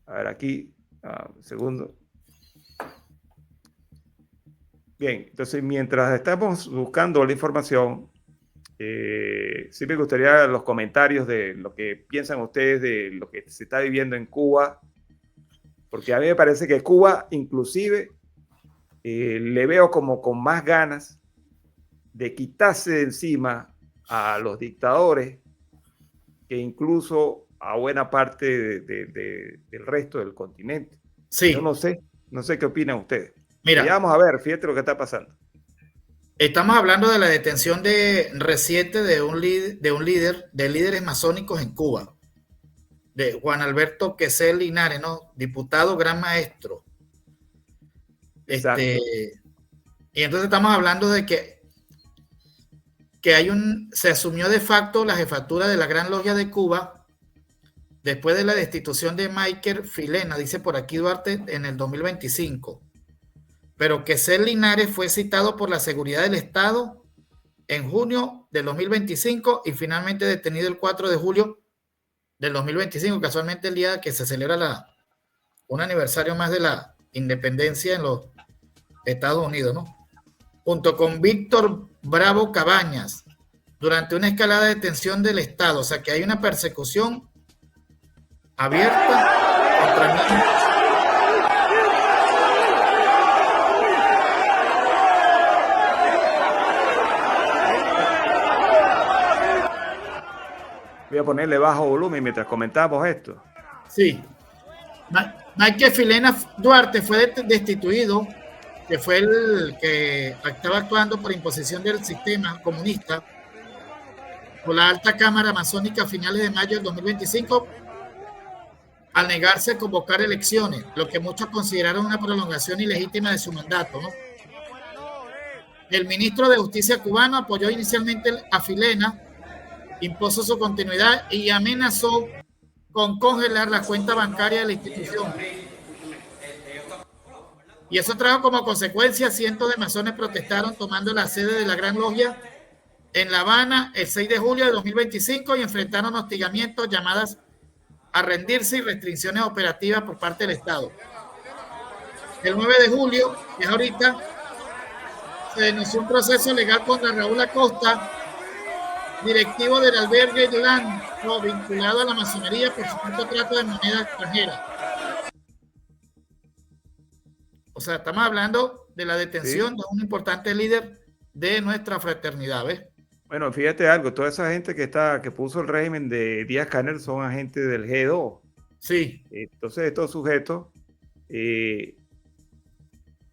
A ver, aquí, un segundo. Bien, entonces mientras estamos buscando la información, sí me gustaría los comentarios de lo que piensan ustedes de lo que se está viviendo en Cuba, porque a mí me parece que Cuba inclusive le veo como con más ganas de quitarse de encima a los dictadores que incluso a buena parte del resto del continente. Sí. Yo no sé qué opinan ustedes. Mira, vamos a ver, fíjate lo que está pasando. Estamos hablando de la detención reciente de líderes masónicos en Cuba, de Juan Alberto Quezel Linares, ¿no? Diputado gran maestro. Y entonces estamos hablando de que se asumió de facto la jefatura de la Gran Logia de Cuba después de la destitución de Michael Filena, dice por aquí Duarte, en el 2025. Pero Quezel Linares fue citado por la seguridad del Estado en junio del 2025 y finalmente detenido el 4 de julio del 2025, casualmente el día que se celebra un aniversario más de la independencia en los Estados Unidos, ¿no? Junto con Víctor Bravo Cabañas, durante una escalada de detención del Estado. O sea que hay una persecución abierta contra niños. Voy a ponerle bajo volumen mientras comentamos esto. Sí. Michael Filena Duarte fue destituido, que fue el que estaba actuando por imposición del sistema comunista por la alta cámara masónica a finales de mayo del 2025 al negarse a convocar elecciones, lo que muchos consideraron una prolongación ilegítima de su mandato, ¿no? El ministro de Justicia cubano apoyó inicialmente a Filena, impuso su continuidad y amenazó con congelar la cuenta bancaria de la institución. Y eso trajo como consecuencia cientos de masones protestaron tomando la sede de la Gran Logia en La Habana el 6 de julio de 2025 y enfrentaron hostigamientos, llamadas a rendirse y restricciones operativas por parte del Estado. El 9 de julio, que es ahorita, se denunció un proceso legal contra Raúl Acosta, directivo del albergue Land, vinculado a la masonería por supuesto trato de moneda extranjera. O sea, estamos hablando de la detención de un importante líder de nuestra fraternidad, ¿ves? Bueno, fíjate algo, toda esa gente que puso el régimen de Díaz-Canel son agentes del G2. Sí. Entonces estos sujetos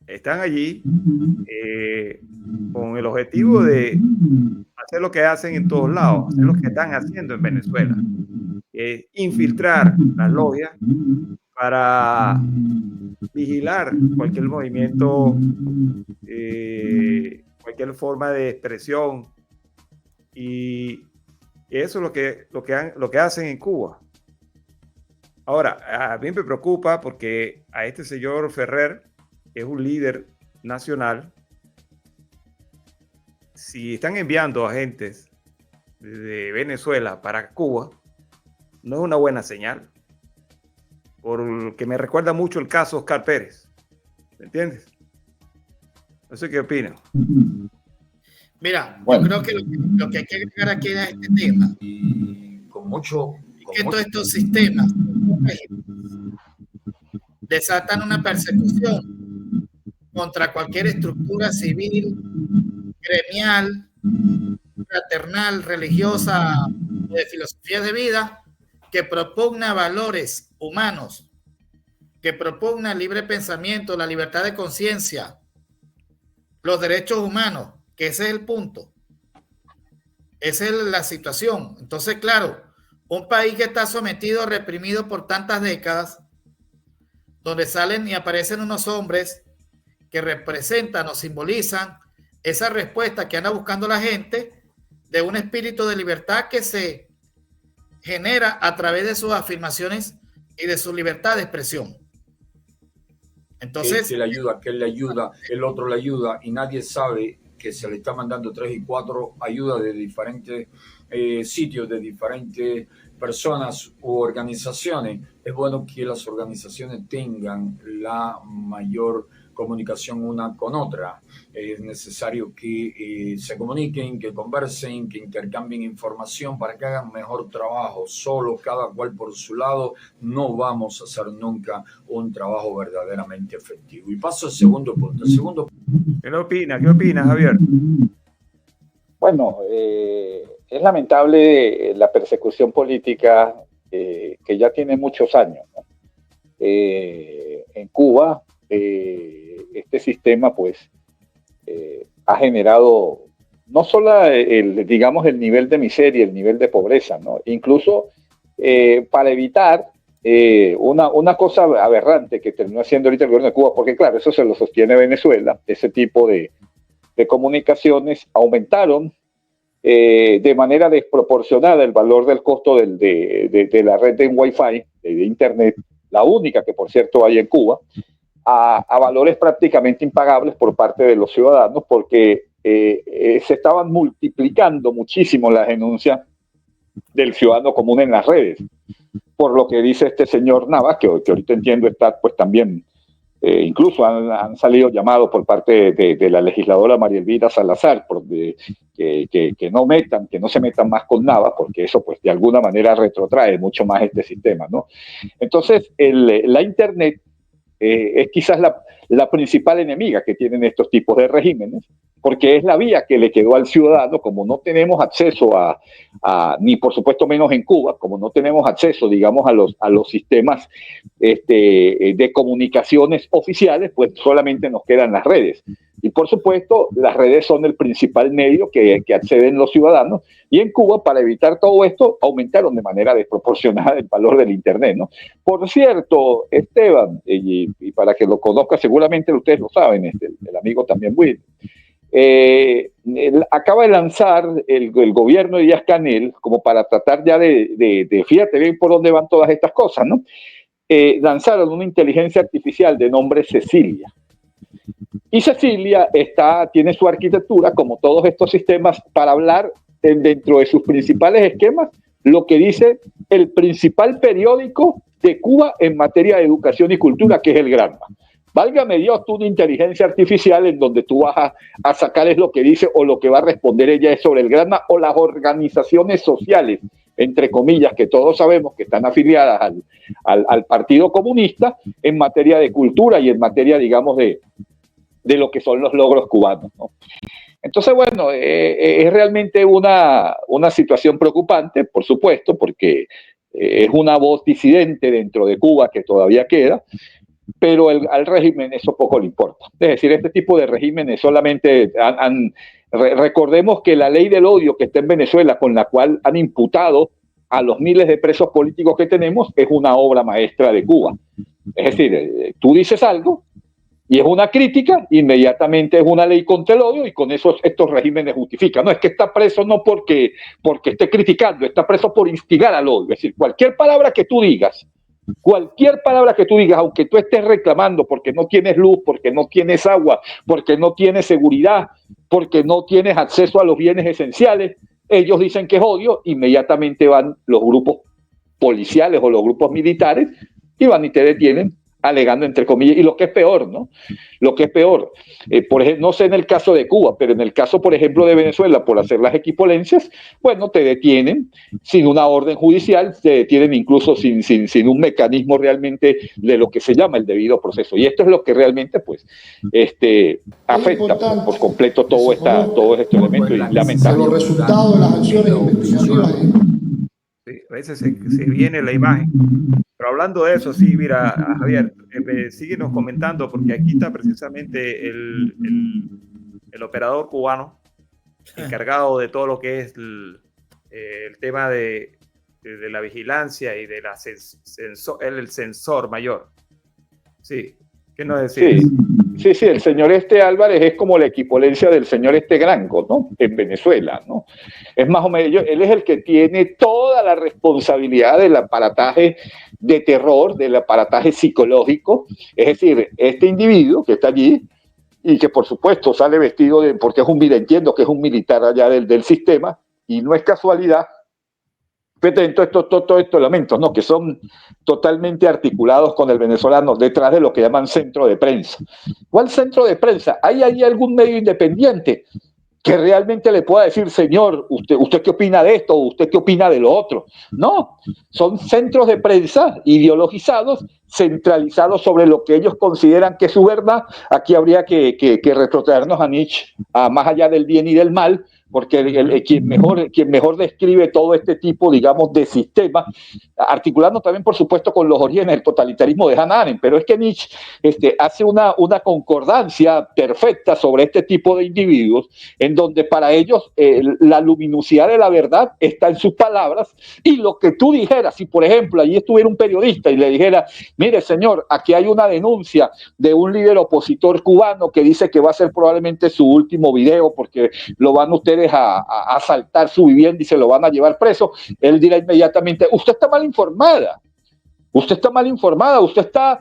están allí con el objetivo de hacer lo que hacen en todos lados, hacer lo que están haciendo en Venezuela, infiltrar las logias para vigilar cualquier movimiento, cualquier forma de expresión, y eso es lo que hacen en Cuba. Ahora, a mí me preocupa porque a este señor Ferrer, que es un líder nacional, si están enviando agentes de Venezuela para Cuba, no es una buena señal. Porque me recuerda mucho el caso Oscar Pérez. ¿Me entiendes? No sé qué opinas. Mira, bueno, yo creo que lo que hay que agregar aquí a este tema y con mucho es que todos estos sistemas desatan una persecución contra cualquier estructura civil, gremial, fraternal, religiosa, de filosofía de vida, que propugna valores humanos, que propugna el libre pensamiento, la libertad de conciencia, los derechos humanos, que ese es el punto. Esa es la situación. Entonces, claro, un país que está sometido, reprimido por tantas décadas, donde salen y aparecen unos hombres que representan o simbolizan esa respuesta que anda buscando la gente de un espíritu de libertad que se genera a través de sus afirmaciones y de su libertad de expresión. Entonces, que le ayuda, que él le ayuda, el otro le ayuda, y nadie sabe que se le está mandando 3 y 4 ayudas de diferentes sitios, de diferentes personas u organizaciones. Es bueno que las organizaciones tengan la mayor comunicación una con otra. Es necesario que se comuniquen, que conversen, que intercambien información para que hagan mejor trabajo. Solo cada cual por su lado no vamos a hacer nunca un trabajo verdaderamente efectivo. Y paso al segundo punto. ¿Qué opinas, Javier? Bueno, es lamentable la persecución política que ya tiene muchos años, ¿no? En Cuba, este sistema pues ha generado no solo el nivel de miseria, el nivel de pobreza, ¿no? Incluso para evitar una cosa aberrante que terminó haciendo ahorita el gobierno de Cuba, porque claro, eso se lo sostiene Venezuela, ese tipo de comunicaciones aumentaron de manera desproporcionada el valor del costo de la red de Wi-Fi, de Internet, la única que por cierto hay en Cuba, a valores prácticamente impagables por parte de los ciudadanos, porque se estaban multiplicando muchísimo las denuncias del ciudadano común en las redes, por lo que dice este señor Navas, que ahorita entiendo está pues también, incluso han salido llamados por parte de la legisladora María Elvira Salazar que no se metan más con Navas, porque eso pues de alguna manera retrotrae mucho más este sistema, ¿no? Entonces la Internet es quizás la principal enemiga que tienen estos tipos de regímenes, porque es la vía que le quedó al ciudadano, como no tenemos acceso ni por supuesto menos en Cuba, como no tenemos acceso, digamos, a los sistemas de comunicaciones oficiales, pues solamente nos quedan las redes. Y por supuesto, las redes son el principal medio que acceden los ciudadanos. Y en Cuba, para evitar todo esto, aumentaron de manera desproporcionada el valor del Internet, ¿no? Por cierto, Esteban, y para que lo conozca, seguramente ustedes lo saben, el amigo también Will, acaba de lanzar el gobierno de Díaz-Canel, como para tratar ya de fíjate bien por dónde van todas estas cosas, ¿no? Lanzaron una inteligencia artificial de nombre Cecilia. Y Cecilia tiene su arquitectura, como todos estos sistemas, para hablar dentro de sus principales esquemas lo que dice el principal periódico de Cuba en materia de educación y cultura, que es el Granma. Válgame Dios, tú una inteligencia artificial en donde tú vas a sacar es lo que dice o lo que va a responder ella es sobre el Granma o las organizaciones sociales, entre comillas, que todos sabemos que están afiliadas al Partido Comunista en materia de cultura y en materia, digamos, de lo que son los logros cubanos, ¿no? Entonces, bueno, es realmente una situación preocupante, por supuesto, porque es una voz disidente dentro de Cuba que todavía queda, pero al régimen eso poco le importa. Es decir, este tipo de regímenes solamente recordemos que la ley del odio que está en Venezuela, con la cual han imputado a los miles de presos políticos que tenemos, es una obra maestra de Cuba. Es decir, tú dices algo y es una crítica, inmediatamente es una ley contra el odio y con eso estos regímenes justifican. No es que está preso no porque esté criticando, está preso por instigar al odio. Es decir, cualquier palabra que tú digas, aunque tú estés reclamando porque no tienes luz, porque no tienes agua, porque no tienes seguridad, porque no tienes acceso a los bienes esenciales, ellos dicen que es odio, inmediatamente van los grupos policiales o los grupos militares y van y te detienen, alegando entre comillas, y lo que es peor, ¿no? Lo que es peor, por ejemplo, no sé en el caso de Cuba, pero en el caso, por ejemplo, de Venezuela, por hacer las equipolencias, bueno, te detienen sin una orden judicial, te detienen incluso sin un mecanismo realmente de lo que se llama el debido proceso. Y esto es lo que realmente, pues, afecta por completo todo este elemento y lamentable. Los resultados de las acciones investigativas. Sí, a veces se viene la imagen. Pero hablando de eso, sí, mira, Javier, síguenos comentando, porque aquí está precisamente el operador cubano encargado de todo lo que es el tema de la vigilancia y de el sensor mayor. Sí, ¿qué nos decís? Sí, el señor Álvarez es como la equipolencia del señor Granco, ¿no? En Venezuela, ¿no? Es más o menos, él es el que tiene toda la responsabilidad del aparataje de terror, del aparataje psicológico. Es decir, este individuo que está allí y que por supuesto sale vestido porque entiendo que es un militar allá del sistema, y no es casualidad. Todos estos elementos, ¿no? Que son totalmente articulados con el venezolano detrás de lo que llaman centro de prensa. ¿Cuál centro de prensa? ¿Hay ahí algún medio independiente que realmente le pueda decir, señor, usted qué opina de esto o usted qué opina de lo otro? No, son centros de prensa ideologizados, centralizados sobre lo que ellos consideran que es su verdad. Aquí habría que retrotraernos a Nietzsche, a más allá del bien y del mal, porque quien mejor describe todo este tipo, digamos, de sistema, articulando también, por supuesto, con los orígenes del totalitarismo de Hannah Arendt, pero es que Nietzsche hace una concordancia perfecta sobre este tipo de individuos, en donde para ellos la luminosidad de la verdad está en sus palabras, y lo que tú dijeras, si por ejemplo allí estuviera un periodista y le dijera, mire señor, aquí hay una denuncia de un líder opositor cubano que dice que va a ser probablemente su último video porque lo van ustedes a asaltar su vivienda y se lo van a llevar preso, él dirá inmediatamente, usted está mal informada, usted está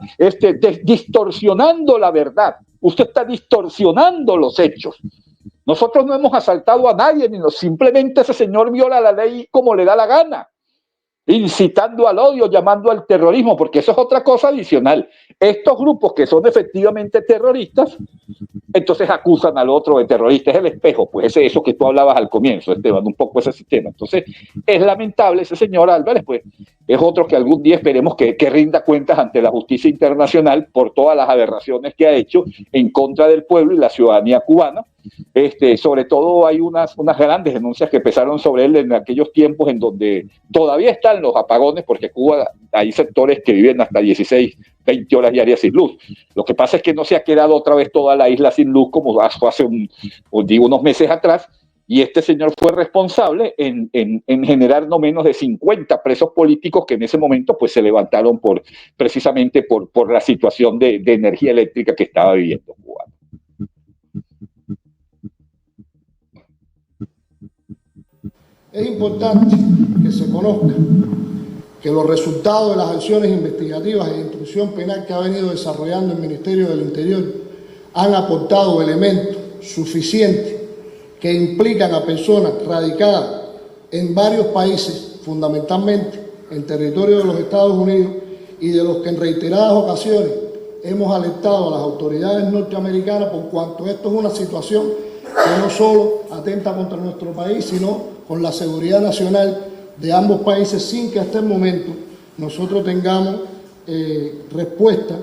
distorsionando la verdad, usted está distorsionando los hechos. Nosotros no hemos asaltado a nadie, simplemente ese señor viola la ley como le da la gana, incitando al odio, llamando al terrorismo, porque eso es otra cosa adicional. Estos grupos que son efectivamente terroristas, entonces acusan al otro de terrorista. Es el espejo, pues eso que tú hablabas al comienzo, Esteban, un poco ese sistema. Entonces es lamentable ese señor Álvarez, pues es otro que algún día esperemos que rinda cuentas ante la justicia internacional por todas las aberraciones que ha hecho en contra del pueblo y la ciudadanía cubana. Sobre todo hay unas grandes denuncias que pesaron sobre él en aquellos tiempos en donde todavía están los apagones, porque Cuba hay sectores que viven hasta 16, 20 horas diarias sin luz. Lo que pasa es que no se ha quedado otra vez toda la isla sin luz como hace unos meses atrás, y este señor fue responsable en generar no menos de 50 presos políticos que en ese momento pues se levantaron precisamente por la situación de energía eléctrica que estaba viviendo Cuba. Es importante que se conozca que los resultados de las acciones investigativas e instrucción penal que ha venido desarrollando el Ministerio del Interior han aportado elementos suficientes que implican a personas radicadas en varios países, fundamentalmente en territorio de los Estados Unidos, y de los que en reiteradas ocasiones hemos alertado a las autoridades norteamericanas por cuanto esto es una situación que no solo atenta contra nuestro país, sino con la seguridad nacional de ambos países, sin que hasta el momento nosotros tengamos respuesta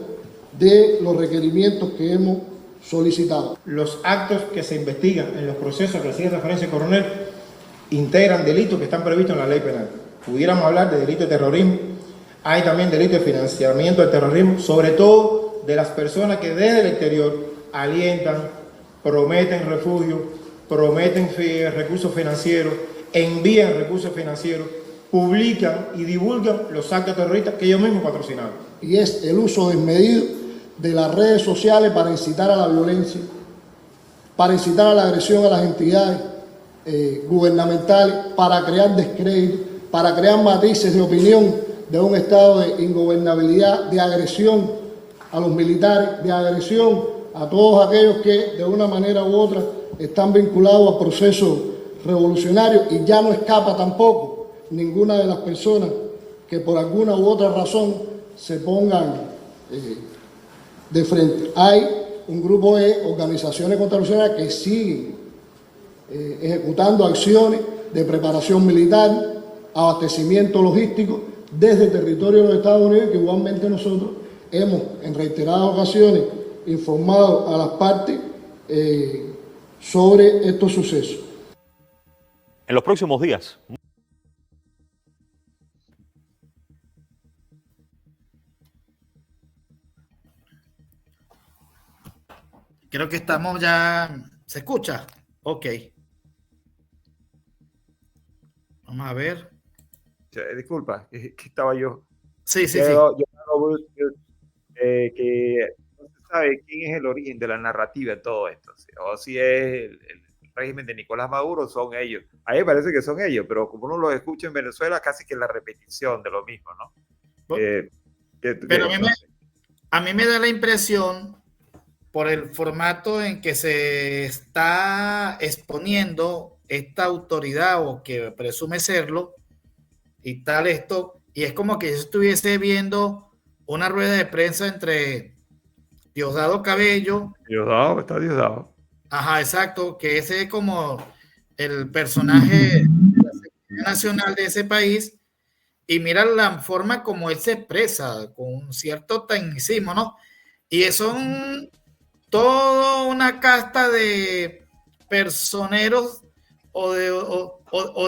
de los requerimientos que hemos solicitado. Los actos que se investigan en los procesos que hacía referencia el coronel integran delitos que están previstos en la ley penal. Pudiéramos hablar de delito de terrorismo, hay también delito de financiamiento del terrorismo, sobre todo de las personas que desde el exterior alientan, prometen refugio, prometen recursos financieros, envían recursos financieros, publican y divulgan los actos terroristas que ellos mismos patrocinaron. Y es el uso desmedido de las redes sociales para incitar a la violencia, para incitar a la agresión a las entidades gubernamentales, para crear descrédito, para crear matices de opinión de un estado de ingobernabilidad, de agresión a los militares, de agresión a todos aquellos que de una manera u otra están vinculados a procesos revolucionarios, y ya no escapa tampoco ninguna de las personas que por alguna u otra razón se pongan de frente. Hay un grupo de organizaciones contrarrevolucionarias que siguen ejecutando acciones de preparación militar, abastecimiento logístico desde el territorio de los Estados Unidos, que igualmente nosotros hemos en reiteradas ocasiones informado a las partes sobre estos sucesos. En los próximos días. Creo que estamos ya... ¿Se escucha? Ok. Vamos a ver. Disculpa, que estaba yo. Sí. Que no se sabe quién es el origen de la narrativa de todo esto. O si es el régimen de Nicolás Maduro, son ellos. A mí me parece que son ellos, pero como uno los escucha en Venezuela, casi que es la repetición de lo mismo, ¿no? Pero a mí me da la impresión, por el formato en que se está exponiendo esta autoridad, o que presume serlo, y tal esto, y es como que yo estuviese viendo una rueda de prensa entre Diosdado Cabello. Diosdado, está Diosdado. Ajá, exacto, que ese es como el personaje de la seguridad nacional de ese país, y mira la forma como él se expresa, con un cierto tecnicismo, ¿no? Y son toda una casta de personeros o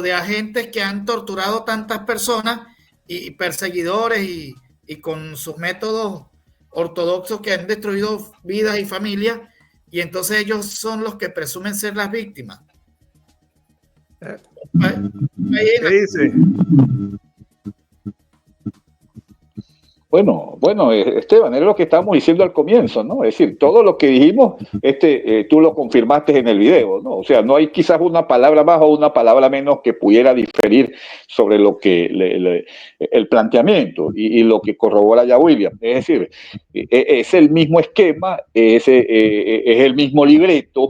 de agentes que han torturado tantas personas, y perseguidores, y con sus métodos ortodoxos que han destruido vidas y familias, y entonces ellos son los que presumen ser las víctimas. ¿Qué dice? Bueno, Esteban, es lo que estábamos diciendo al comienzo, ¿no? Es decir, todo lo que dijimos, tú lo confirmaste en el video, ¿no? O sea, no hay quizás una palabra más o una palabra menos que pudiera diferir sobre lo que el planteamiento y lo que corrobora ya William. Es decir, es el mismo esquema, es el mismo libreto.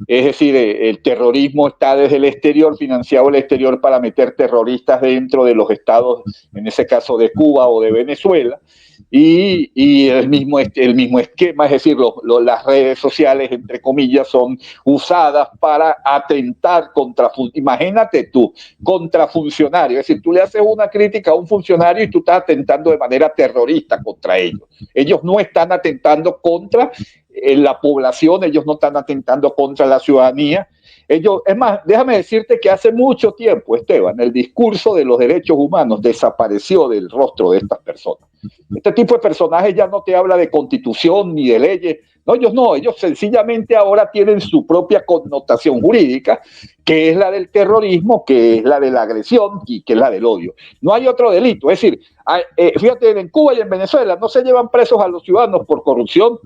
Es decir, el terrorismo está desde el exterior, financiado el exterior para meter terroristas dentro de los estados, en ese caso de Cuba o de Venezuela, y el mismo esquema, es decir, las redes sociales, entre comillas, son usadas para atentar imagínate tú, contra funcionarios. Es decir, tú le haces una crítica a un funcionario y tú estás atentando de manera terrorista contra ellos. Ellos no están atentando contra la población, ellos no están atentando contra la ciudadanía. Es más, déjame decirte que hace mucho tiempo, Esteban, el discurso de los derechos humanos desapareció del rostro de estas personas. Este tipo de personajes ya no te habla de constitución ni de leyes, No, ellos sencillamente ahora tienen su propia connotación jurídica, que es la del terrorismo, que es la de la agresión y que es la del odio. No hay otro delito. Es decir, fíjate, en Cuba y en Venezuela no se llevan presos a los ciudadanos por corrupción,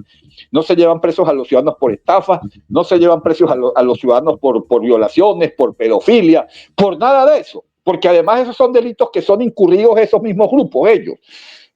no se llevan presos a los ciudadanos por estafa, no se llevan presos a los ciudadanos por violaciones, por pedofilia, por nada de eso. Porque además esos son delitos que son incurridos esos mismos grupos, ellos.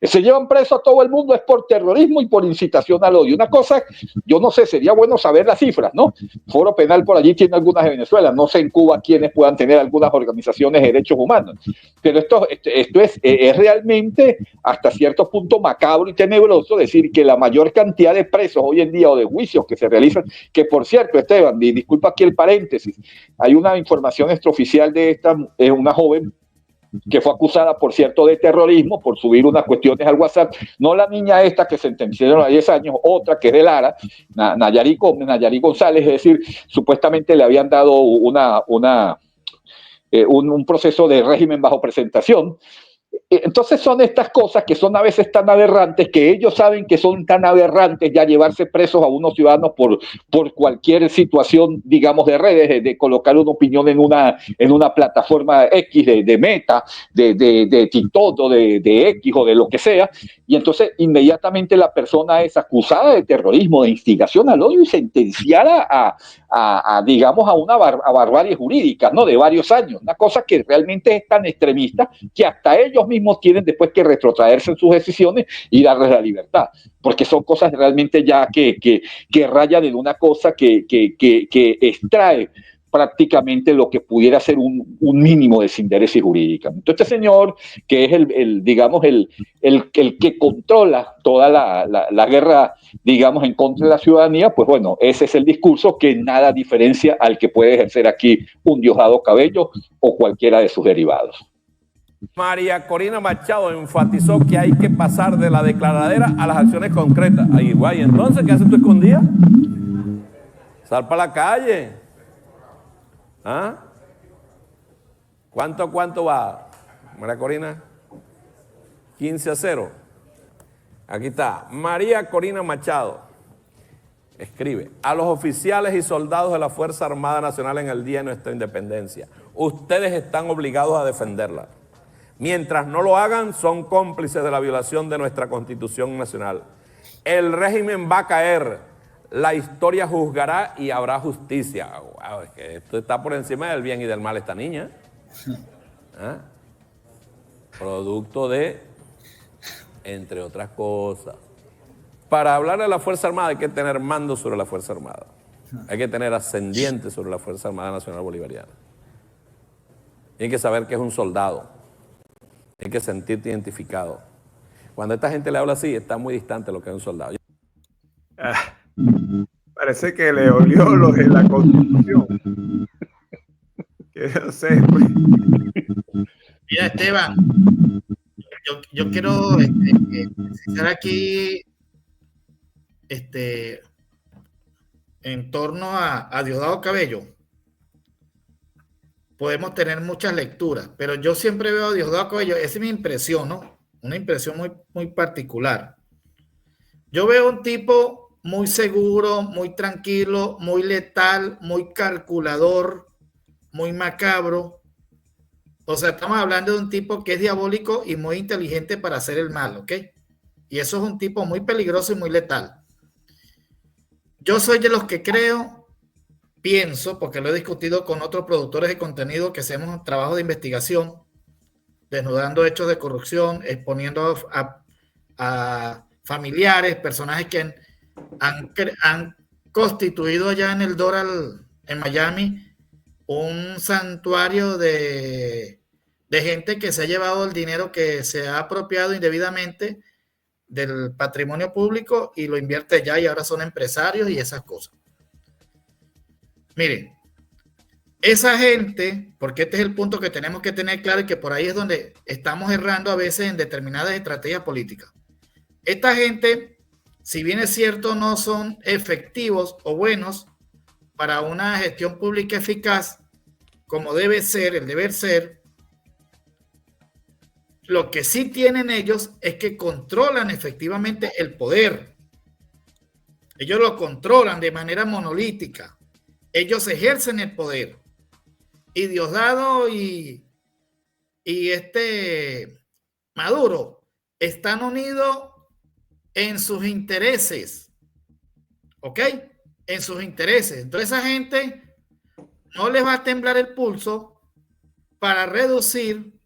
Se llevan preso a todo el mundo es por terrorismo y por incitación al odio. Una cosa, yo no sé, sería bueno saber las cifras, ¿no? Foro Penal por allí tiene algunas de Venezuela, no sé en Cuba quiénes puedan tener algunas organizaciones de derechos humanos, pero esto es realmente hasta cierto punto macabro y tenebroso decir que la mayor cantidad de presos hoy en día o de juicios que se realizan, que por cierto, Esteban, disculpa aquí el paréntesis, hay una información extraoficial de esta, una joven que fue acusada, por cierto, de terrorismo por subir unas cuestiones al WhatsApp. No la niña esta que sentenciaron a 10 años, otra que es de Lara, Nayari González, es decir, supuestamente le habían dado un proceso de régimen bajo presentación. Entonces son estas cosas que son a veces tan aberrantes, que ellos saben que son tan aberrantes ya llevarse presos a unos ciudadanos por cualquier situación, digamos, de redes, de colocar una opinión en una plataforma X de Meta, de TikTok o de X o de lo que sea, y entonces inmediatamente la persona es acusada de terrorismo, de instigación al odio y sentenciada digamos, a una barbarie jurídica, ¿no? De varios años, una cosa que realmente es tan extremista que hasta ellos mismos tienen después que retrotraerse en sus decisiones y darles la libertad, porque son cosas realmente ya que rayan en una cosa que extrae prácticamente lo que pudiera ser un mínimo de desinterés jurídica. Entonces este señor, que es el que controla toda la guerra, digamos, en contra de la ciudadanía, pues bueno, ese es el discurso que nada diferencia al que puede ejercer aquí un Diosdado Cabello o cualquiera de sus derivados. María Corina Machado enfatizó que hay que pasar de la declaradera a las acciones concretas. Ay, guay, entonces, ¿qué haces tú escondida? Sal para la calle. ¿Ah? ¿Cuánto va, María Corina? 15-0. Aquí está. María Corina Machado escribe: a los oficiales y soldados de la Fuerza Armada Nacional en el día de nuestra independencia, ustedes están obligados a defenderla. Mientras no lo hagan, son cómplices de la violación de nuestra Constitución Nacional. El régimen va a caer. La historia juzgará y habrá justicia. Wow, es que esto está por encima del bien y del mal esta niña. ¿Ah? Producto de, entre otras cosas. Para hablar de la Fuerza Armada hay que tener mando sobre la Fuerza Armada. Hay que tener ascendiente sobre la Fuerza Armada Nacional Bolivariana. Hay que saber que es un soldado. Hay que sentirte identificado. Cuando esta gente le habla así, está muy distante de lo que es un soldado. Parece que le olió lo de la Constitución. Que no sé, pues. Mira, Esteban, yo quiero precisar aquí en torno a Diosdado Cabello. Podemos tener muchas lecturas, pero yo siempre veo a Diosdado Cabello, esa es mi impresión, ¿no? Una impresión muy, muy particular. Yo veo un tipo muy seguro, muy tranquilo, muy letal, muy calculador, muy macabro. O sea, estamos hablando de un tipo que es diabólico y muy inteligente para hacer el mal, ¿ok? Y eso es un tipo muy peligroso y muy letal. Yo soy de los que pienso, porque lo he discutido con otros productores de contenido que hacemos trabajo de investigación, desnudando hechos de corrupción, exponiendo a familiares, personajes que han constituido allá en el Doral, en Miami, un santuario de gente que se ha llevado el dinero que se ha apropiado indebidamente del patrimonio público y lo invierte allá y ahora son empresarios y esas cosas. Miren, esa gente, porque este es el punto que tenemos que tener claro y que por ahí es donde estamos errando a veces en determinadas estrategias políticas. Esta gente, si bien es cierto, no son efectivos o buenos para una gestión pública eficaz, como debe ser, el deber ser, lo que sí tienen ellos es que controlan efectivamente el poder. Ellos lo controlan de manera monolítica. Ellos ejercen el poder. Y Diosdado y Maduro están unidos en sus intereses. ¿Ok? En sus intereses. Entonces esa gente no les va a temblar el pulso para reducir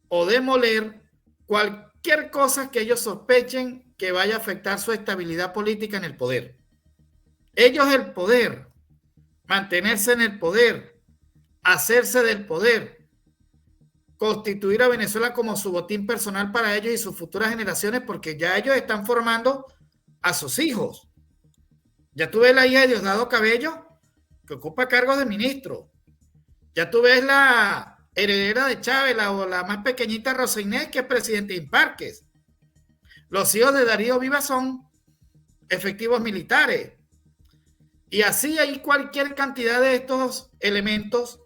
o demoler cualquier cosa que ellos sospechen que vaya a afectar su estabilidad política en el poder. Ellos el poder, mantenerse en el poder, hacerse del poder, constituir a Venezuela como su botín personal para ellos y sus futuras generaciones, porque ya ellos están formando a sus hijos. Ya tú ves la hija de Diosdado Cabello, que ocupa cargos de ministro. Ya tú ves la heredera de Chávez, la más pequeñita Rosa Inés, que es presidente de Imparques. Los hijos de Darío Vivas son efectivos militares. Y así hay cualquier cantidad de estos elementos.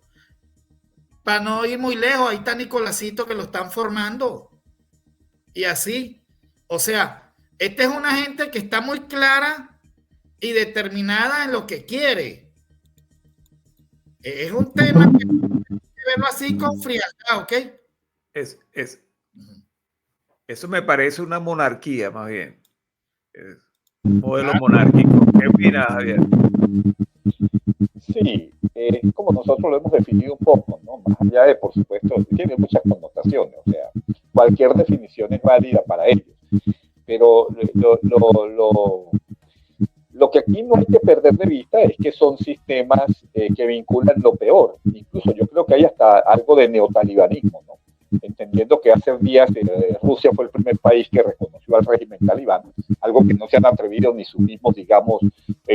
Para no ir muy lejos, ahí está Nicolásito, que lo están formando. Y así, o sea, esta es una gente que está muy clara y determinada en lo que quiere. Es un tema que hay que verlo así con frialdad, ¿ok? Eso me parece una monarquía, más bien. Es un modelo monárquico. ¿Qué opinas, Javier? Sí, como nosotros lo hemos definido un poco, ¿no? Más allá de, por supuesto, tiene muchas connotaciones, o sea, cualquier definición es válida para ellos, pero lo que aquí no hay que perder de vista es que son sistemas que vinculan lo peor. Incluso yo creo que hay hasta algo de neotalibanismo, ¿no? Entendiendo que hace días Rusia fue el primer país que reconoció al régimen talibán, algo que no se han atrevido ni sus mismos, digamos,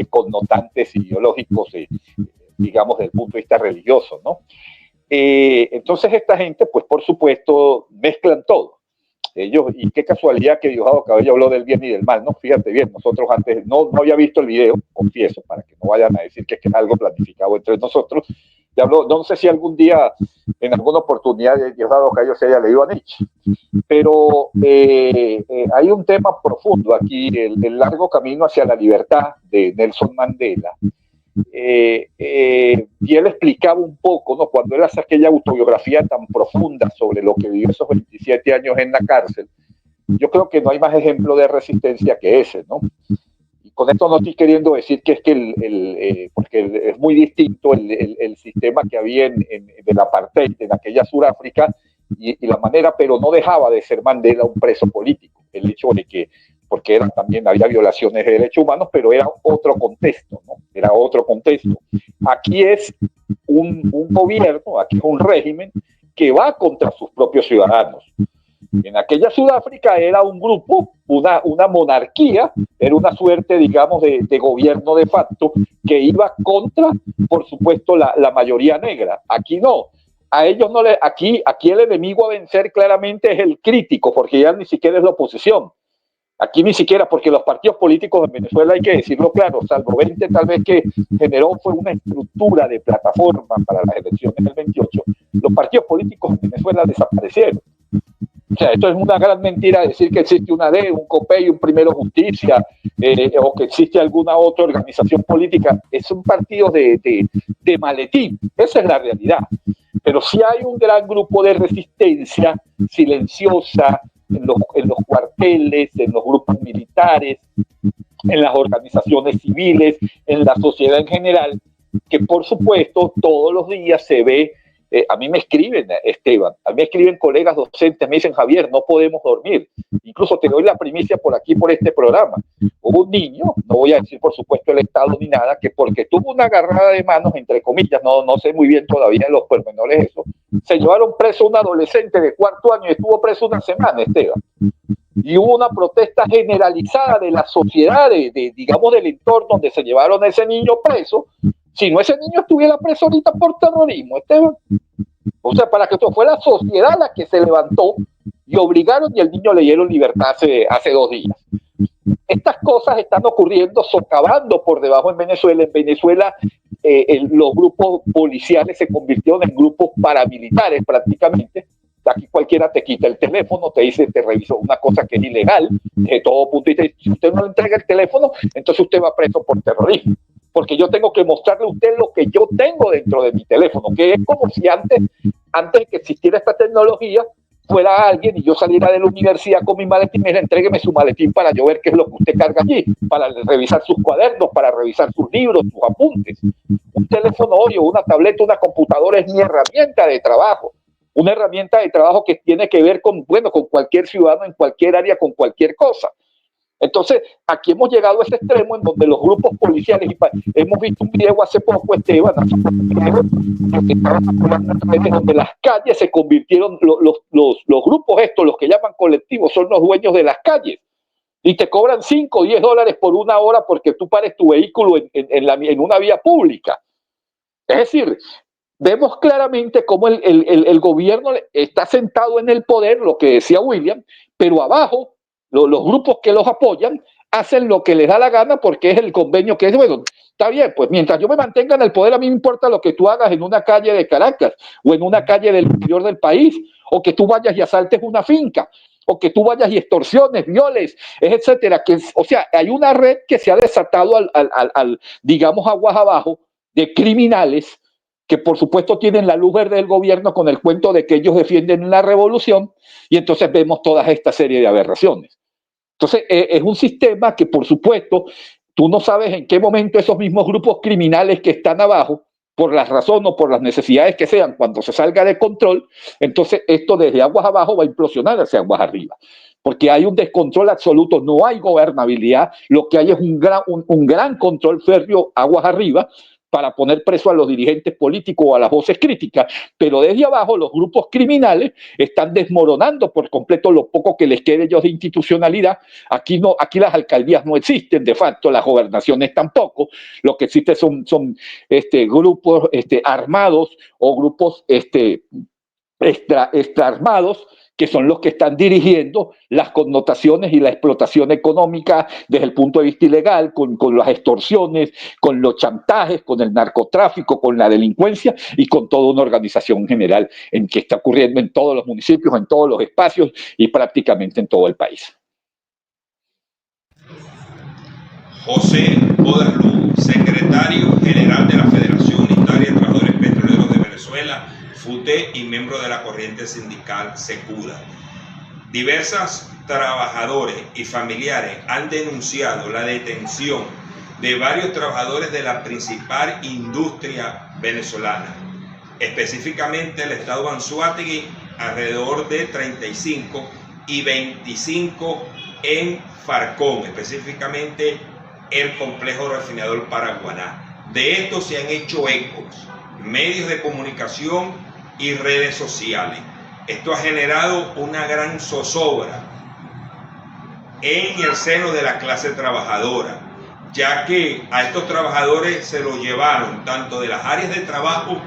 connotantes ideológicos, digamos, desde el punto de vista religioso, ¿no? Entonces esta gente, pues por supuesto, mezclan todo. Ellos, y qué casualidad que Diosdado Cabello habló del bien y del mal, ¿no? Fíjate bien, nosotros antes no había visto el video, confieso, para que no vayan a decir que es algo planificado entre nosotros. Ya habló, no sé si algún día, en alguna oportunidad, Diosdado Cabello se haya leído a Nietzsche, pero hay un tema profundo aquí, el largo camino hacia la libertad de Nelson Mandela. Y él explicaba un poco, ¿no? Cuando él hace aquella autobiografía tan profunda sobre lo que vivió esos 27 años en la cárcel, yo creo que no hay más ejemplo de resistencia que ese, ¿no? Y con esto no estoy queriendo decir que es que porque es muy distinto el sistema que había del apartheid en aquella Sudáfrica y la manera, pero no dejaba de ser Mandela un preso político. El hecho de que, porque también había violaciones de derechos humanos, pero era otro contexto, ¿no? Era otro contexto. Aquí es un gobierno, aquí es un régimen que va contra sus propios ciudadanos. En aquella Sudáfrica era un grupo, una monarquía, era una suerte, digamos, de gobierno de facto que iba contra, por supuesto, la mayoría negra. Aquí no. A ellos no le, aquí el enemigo a vencer claramente es el crítico, porque ya ni siquiera es la oposición. Aquí ni siquiera, porque los partidos políticos en Venezuela, hay que decirlo claro, salvo 20 tal vez que generó fue una estructura de plataforma para las elecciones del 28, los partidos políticos en Venezuela desaparecieron. O sea, esto es una gran mentira decir que existe una D, un COPEI, un Primero Justicia, o que existe alguna otra organización política. Es un partido de maletín, esa es la realidad. Pero sí hay un gran grupo de resistencia silenciosa en los cuarteles, en los grupos militares, en las organizaciones civiles, en la sociedad en general, que por supuesto todos los días se ve. A mí me escriben, Esteban, a mí me escriben colegas docentes, me dicen, Javier, no podemos dormir. Incluso te doy la primicia por aquí, por este programa. Hubo un niño, no voy a decir por supuesto el estado ni nada, que porque tuvo una agarrada de manos, entre comillas, no sé muy bien todavía los pormenores eso, se llevaron preso a un adolescente de 4º año y estuvo preso una semana, Esteban. Y hubo una protesta generalizada de la sociedad, digamos, del entorno donde se llevaron a ese niño preso. Si no, ese niño estuviera preso ahorita por terrorismo, Esteban. O sea, para que esto fue la sociedad la que se levantó y obligaron, y el niño le dieron libertad hace 2 días. Estas cosas están ocurriendo, socavando por debajo en Venezuela. En Venezuela los grupos policiales se convirtieron en grupos paramilitares prácticamente. Aquí cualquiera te quita el teléfono, te dice, te revisó una cosa que es ilegal, de todo punto, y te dice, si usted no le entrega el teléfono, entonces usted va preso por terrorismo. Porque yo tengo que mostrarle a usted lo que yo tengo dentro de mi teléfono, que es como si antes de que existiera esta tecnología, fuera alguien y yo saliera de la universidad con mi maletín, mira, entrégueme su maletín para yo ver qué es lo que usted carga allí, para revisar sus cuadernos, para revisar sus libros, sus apuntes. Un teléfono hoy, una tableta, una computadora es mi herramienta de trabajo. Una herramienta de trabajo que tiene que ver con, bueno, con cualquier ciudadano en cualquier área, con cualquier cosa. Entonces, aquí hemos llegado a ese extremo en donde los grupos policiales, hemos visto un video hace poco, Esteban, donde las calles se convirtieron, los grupos estos, los que llaman colectivos, son los dueños de las calles y te cobran 5 o 10 dólares por una hora porque tú pares tu vehículo en una vía pública. Es decir, vemos claramente cómo el gobierno está sentado en el poder, lo que decía William, pero abajo los grupos que los apoyan hacen lo que les da la gana porque es el convenio que es, bueno, está bien, pues mientras yo me mantenga en el poder, a mí me importa lo que tú hagas en una calle de Caracas o en una calle del interior del país, o que tú vayas y asaltes una finca, o que tú vayas y extorsiones, violes, etcétera. O sea, hay una red que se ha desatado digamos, aguas abajo de criminales que por supuesto tienen la luz verde del gobierno con el cuento de que ellos defienden la revolución, y entonces vemos toda esta serie de aberraciones. Entonces, es un sistema que, por supuesto, tú no sabes en qué momento esos mismos grupos criminales que están abajo, por la razón o por las necesidades que sean, cuando se salga de control, entonces esto desde aguas abajo va a implosionar hacia aguas arriba. Porque hay un descontrol absoluto, no hay gobernabilidad, lo que hay es un gran control férreo aguas arriba, para poner preso a los dirigentes políticos o a las voces críticas, pero desde abajo los grupos criminales están desmoronando por completo lo poco que les quede ellos de institucionalidad. Aquí las alcaldías no existen, de facto, las gobernaciones tampoco. Lo que existe son grupos armados o grupos extraarmados, que son los que están dirigiendo las connotaciones y la explotación económica desde el punto de vista ilegal, con las extorsiones, con los chantajes, con el narcotráfico, con la delincuencia y con toda una organización general en que está ocurriendo en todos los municipios, en todos los espacios y prácticamente en todo el país. José Boderlu, secretario general de la Federación Unitaria de Trabajadores Petroleros de Venezuela, FUTE, y miembro de la corriente sindical SECUDA. Diversos trabajadores y familiares han denunciado la detención de varios trabajadores de la principal industria venezolana, específicamente el estado Anzoátegui, alrededor de 35, y 25 en Farcón, específicamente el complejo refinador Paraguaná. De esto se han hecho ecos medios de comunicación y redes sociales. Esto ha generado una gran zozobra en el seno de la clase trabajadora, ya que a estos trabajadores se los llevaron tanto de las áreas de trabajo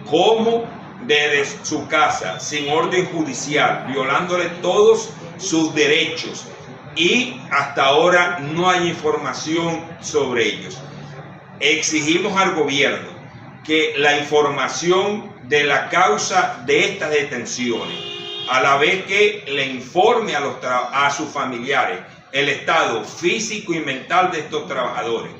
como desde su casa, sin orden judicial, violándole todos sus derechos, y hasta ahora no hay información sobre ellos. Exigimos al gobierno que la información de la causa de estas detenciones, a la vez que le informe a sus familiares el estado físico y mental de estos trabajadores.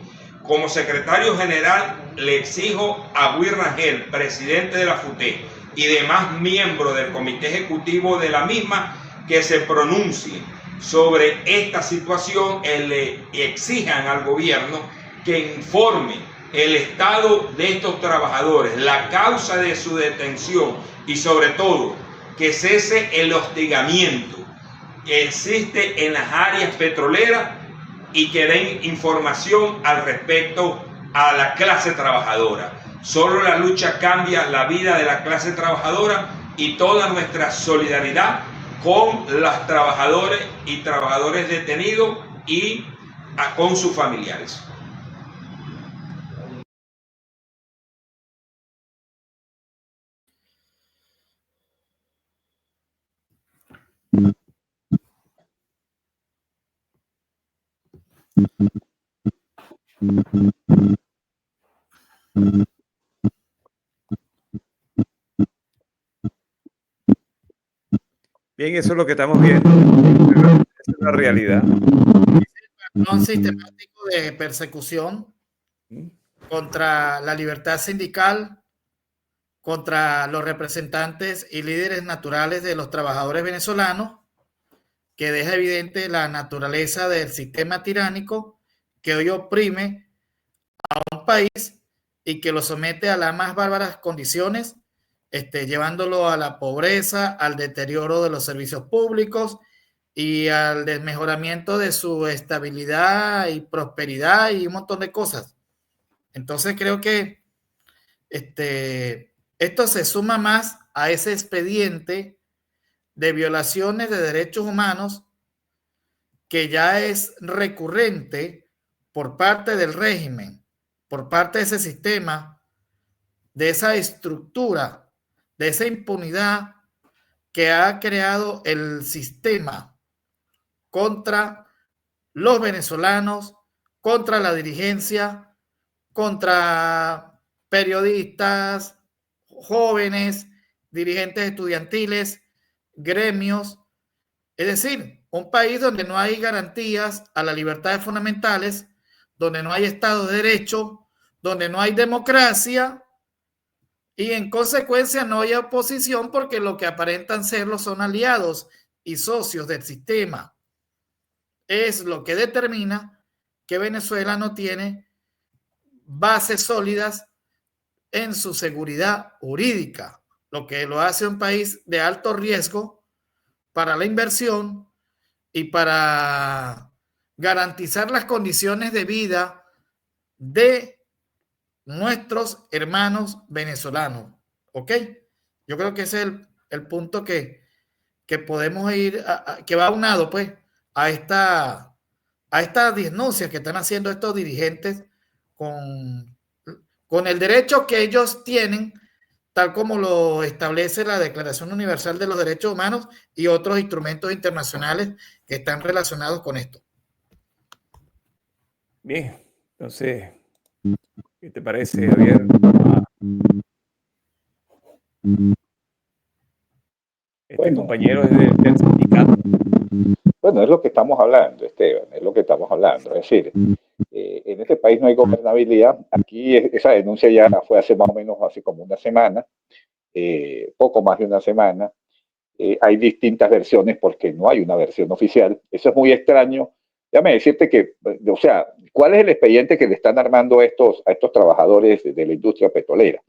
Como secretario general le exijo a Will Rangel, presidente de la FUTE, y demás miembros del comité ejecutivo de la misma, que se pronuncien sobre esta situación y le exijan al gobierno que informe el estado de estos trabajadores, la causa de su detención y sobre todo que cese el hostigamiento que existe en las áreas petroleras y que den información al respecto a la clase trabajadora. Solo la lucha cambia la vida de la clase trabajadora y toda nuestra solidaridad con los trabajadores y trabajadores detenidos y con sus familiares. Bien, eso es lo que estamos viendo. Esa es la realidad. Un sistemático de persecución contra la libertad sindical, contra los representantes y líderes naturales de los trabajadores venezolanos, que deja evidente la naturaleza del sistema tiránico que hoy oprime a un país y que lo somete a las más bárbaras condiciones, llevándolo a la pobreza, al deterioro de los servicios públicos y al desmejoramiento de su estabilidad y prosperidad y un montón de cosas. Entonces creo que esto se suma más a ese expediente de violaciones de derechos humanos que ya es recurrente por parte del régimen, por parte de ese sistema, de esa estructura, de esa impunidad que ha creado el sistema contra los venezolanos, contra la dirigencia, contra periodistas, jóvenes, dirigentes estudiantiles, gremios. Es decir, un país donde no hay garantías a las libertades fundamentales, donde no hay Estado de Derecho, donde no hay democracia y en consecuencia no hay oposición porque lo que aparentan serlo son aliados y socios del sistema. Es lo que determina que Venezuela no tiene bases sólidas en su seguridad jurídica, lo que lo hace un país de alto riesgo para la inversión y para garantizar las condiciones de vida de nuestros hermanos venezolanos. ¿Ok? Yo creo que ese es el punto que podemos ir, que va aunado pues a esta denuncia que están haciendo estos dirigentes con el derecho que ellos tienen, tal como lo establece la Declaración Universal de los Derechos Humanos y otros instrumentos internacionales que están relacionados con esto. Bien, entonces, ¿qué te parece, Javier? Compañero es del sindicato. Bueno, es lo que estamos hablando, Esteban, es lo que estamos hablando. Es decir, en este país no hay gobernabilidad. Aquí esa denuncia ya fue hace más o menos así como una semana, poco más de una semana. Hay distintas versiones porque no hay una versión oficial. Eso es muy extraño. Déjame decirte que, o sea, ¿cuál es el expediente que le están armando a estos trabajadores de la industria petrolera?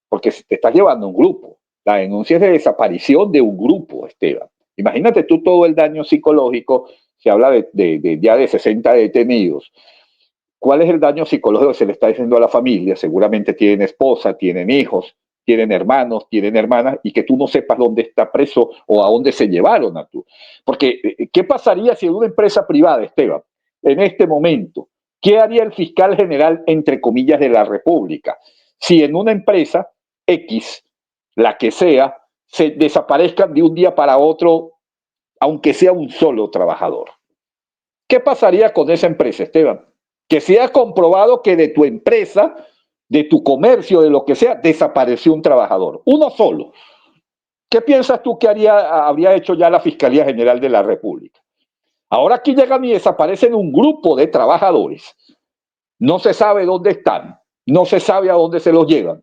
Porque te estás llevando un grupo. La denuncia es de desaparición de un grupo, Esteban. Imagínate tú todo el daño psicológico, se habla de ya de 60 detenidos. ¿Cuál es el daño psicológico que se le está diciendo a la familia? Seguramente tienen esposa, tienen hijos, tienen hermanos, tienen hermanas, y que tú no sepas dónde está preso o a dónde se llevaron a tú. Porque, ¿qué pasaría si en una empresa privada, Esteban, en este momento, qué haría el fiscal general, entre comillas, de la República? Si en una empresa X, la que sea, se desaparezcan de un día para otro, aunque sea un solo trabajador. ¿Qué pasaría con esa empresa, Esteban? Que sea comprobado que de tu empresa, de tu comercio, de lo que sea, desapareció un trabajador, uno solo. ¿Qué piensas tú que habría hecho ya la Fiscalía General de la República? Ahora aquí llegan y desaparecen un grupo de trabajadores. No se sabe dónde están, no se sabe a dónde se los llevan.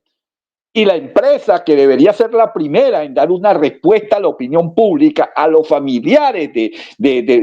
Y la empresa, que debería ser la primera en dar una respuesta a la opinión pública, a los familiares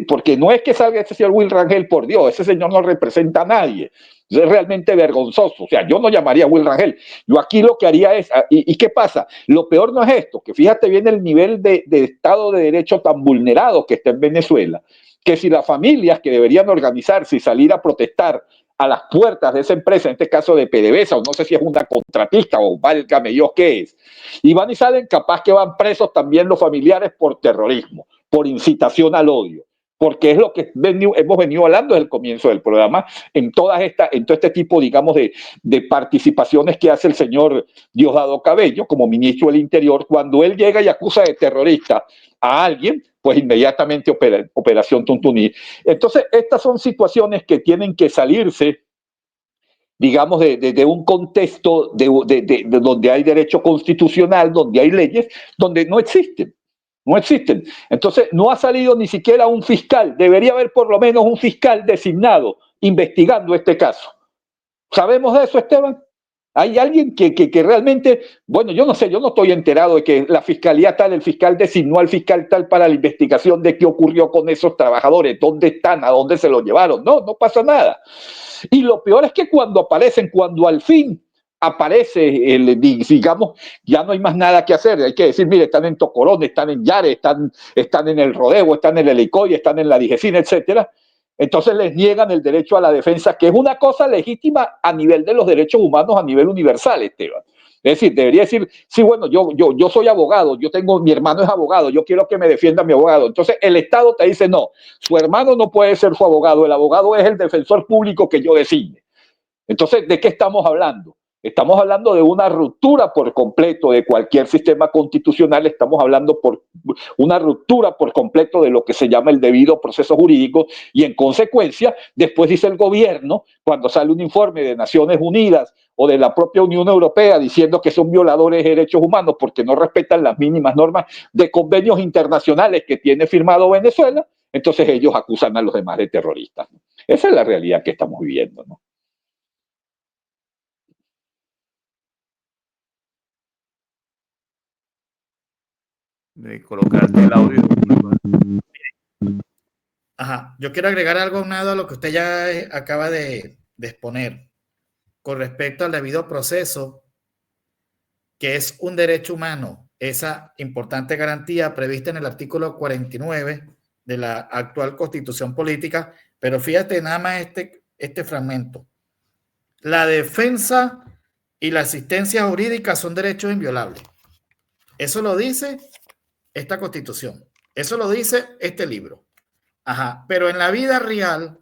porque no es que salga ese señor Will Rangel, por Dios, ese señor no representa a nadie. Es realmente vergonzoso. O sea, yo no llamaría a Will Rangel. Yo aquí lo que haría es, ¿y qué pasa? Lo peor no es esto, que fíjate bien el nivel de Estado de Derecho tan vulnerado que está en Venezuela, que si las familias que deberían organizarse y salir a protestar a las puertas de esa empresa, en este caso de PDVSA, o no sé si es una contratista o válgame Dios qué es, y van y salen, capaz que van presos también los familiares por terrorismo, por incitación al odio, porque es lo que hemos venido hablando desde el comienzo del programa, en todo este tipo, digamos, de participaciones que hace el señor Diosdado Cabello como ministro del Interior. Cuando él llega y acusa de terrorista a alguien, pues inmediatamente Operación Tuntuní. Entonces, estas son situaciones que tienen que salirse, digamos, de un contexto donde hay derecho constitucional, donde hay leyes, donde no existen. No existen. Entonces, no ha salido ni siquiera un fiscal. Debería haber por lo menos un fiscal designado investigando este caso. ¿Sabemos de eso, Esteban? ¿Hay alguien que realmente, bueno, yo no sé, yo no estoy enterado de que la fiscalía tal, el fiscal designó al fiscal tal para la investigación de qué ocurrió con esos trabajadores, dónde están, a dónde se los llevaron? No, no pasa nada. Y lo peor es que cuando aparecen, cuando al fin aparece, digamos, ya no hay más nada que hacer. Hay que decir, mire, están en Tocorón, están en Yare, están en el Rodeo, están en el Helicoide, están en la Dijecina, etcétera. Entonces les niegan el derecho a la defensa, que es una cosa legítima a nivel de los derechos humanos, a nivel universal, Esteban. Es decir, debería decir, sí, bueno, yo soy abogado, mi hermano es abogado, yo quiero que me defienda mi abogado. Entonces el Estado te dice, no, su hermano no puede ser su abogado, el abogado es el defensor público que yo designe. Entonces, ¿de qué estamos hablando? Estamos hablando de una ruptura por completo de cualquier sistema constitucional, estamos hablando por una ruptura por completo de lo que se llama el debido proceso jurídico, y en consecuencia, después dice el gobierno, cuando sale un informe de Naciones Unidas o de la propia Unión Europea diciendo que son violadores de derechos humanos porque no respetan las mínimas normas de convenios internacionales que tiene firmado Venezuela, entonces ellos acusan a los demás de terroristas. Esa es la realidad que estamos viviendo, ¿no? De colocarte el audio. Ajá, yo quiero agregar algo a lo que usted ya acaba de exponer con respecto al debido proceso, que es un derecho humano, esa importante garantía prevista en el artículo 49 de la actual Constitución Política. Pero fíjate nada más este fragmento. La defensa y la asistencia jurídica son derechos inviolables. Eso lo dice esta Constitución. Eso lo dice este libro. Ajá, pero en la vida real,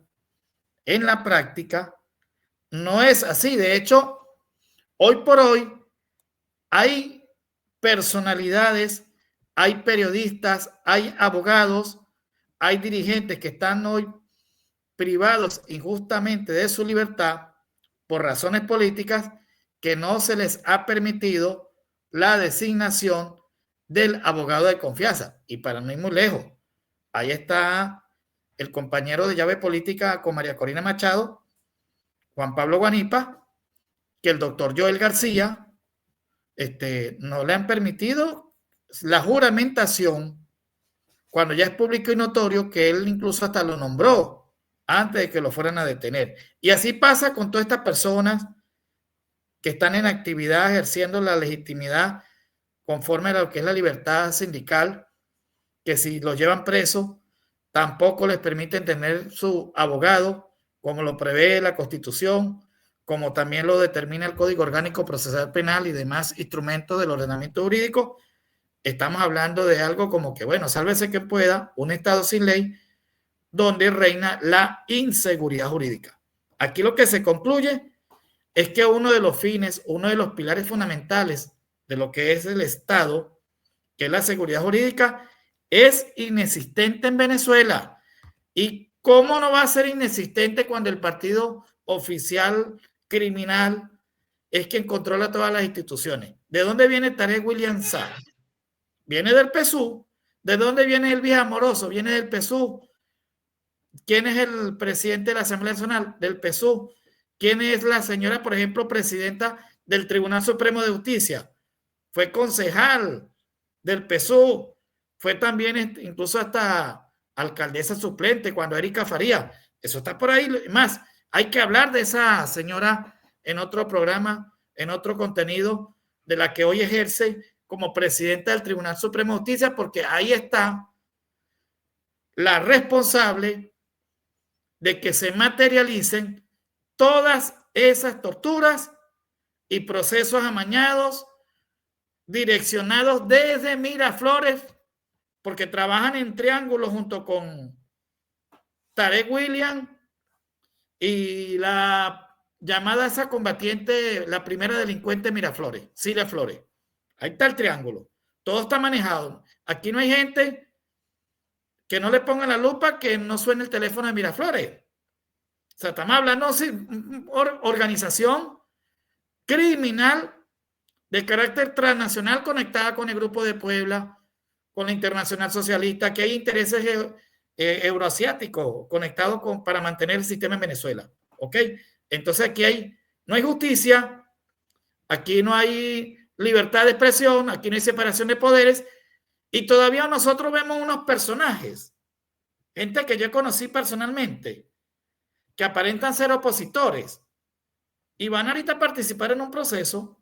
en la práctica, no es así. De hecho, hoy por hoy hay personalidades, hay periodistas, hay abogados, hay dirigentes que están hoy privados injustamente de su libertad por razones políticas, que no se les ha permitido la designación del abogado de confianza. Y para no ir muy lejos, ahí está el compañero de llave política con María Corina Machado, Juan Pablo Guanipa, que el doctor Joel García no le han permitido la juramentación, cuando ya es público y notorio que él incluso hasta lo nombró antes de que lo fueran a detener. Y así pasa con todas estas personas que están en actividad ejerciendo la legitimidad conforme a lo que es la libertad sindical, que si los llevan presos, tampoco les permiten tener su abogado, como lo prevé la Constitución, como también lo determina el Código Orgánico Procesal Penal y demás instrumentos del ordenamiento jurídico. Estamos hablando de algo como que, bueno, sálvese que pueda, un Estado sin ley donde reina la inseguridad jurídica. Aquí lo que se concluye es que uno de los fines, uno de los pilares fundamentales de lo que es el Estado, que es la seguridad jurídica, es inexistente en Venezuela. ¿Y cómo no va a ser inexistente cuando el partido oficial criminal es quien controla todas las instituciones? ¿De dónde viene Tarek William Saab? Viene del PSUV. ¿De dónde viene Elvis Amoroso? Viene del PSUV. ¿Quién es el presidente de la Asamblea Nacional? Del PSUV. ¿Quién es la señora, por ejemplo, presidenta del Tribunal Supremo de Justicia? Fue concejal del PSUV. Fue también incluso hasta alcaldesa suplente cuando Erika Faría. Eso está por ahí. Más, hay que hablar de esa señora en otro programa, en otro contenido, de la que hoy ejerce como presidenta del Tribunal Supremo de Justicia, porque ahí está la responsable de que se materialicen todas esas torturas y procesos amañados, direccionados desde Miraflores, porque trabajan en triángulo junto con Tarek William y la llamada esa combatiente, la primera delincuente Miraflores, Cilia Flores. Ahí está el triángulo. Todo está manejado. Aquí no hay gente que no le ponga la lupa que no suene el teléfono de Miraflores. O sea, estamos hablando de organización criminal de carácter transnacional conectada con el Grupo de Puebla, con la Internacional Socialista, que hay intereses euroasiáticos conectados para mantener el sistema en Venezuela. ¿Ok? Entonces aquí no hay justicia, aquí no hay libertad de expresión, aquí no hay separación de poderes, y todavía nosotros vemos unos personajes, gente que yo conocí personalmente, que aparentan ser opositores y van ahorita a participar en un proceso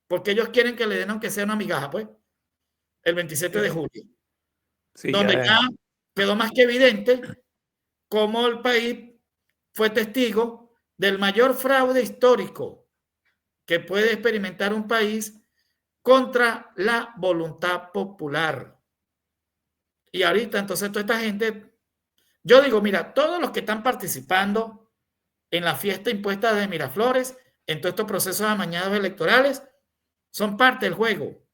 porque ellos quieren que le den aunque sea una migaja, pues, el 27 de julio. Sí, donde ya quedó más que evidente cómo el país fue testigo del mayor fraude histórico que puede experimentar un país contra la voluntad popular. Y ahorita, entonces, toda esta gente, yo digo, mira, todos los que están participando en la fiesta impuesta de Miraflores, en todos estos procesos amañados electorales, son parte del juego.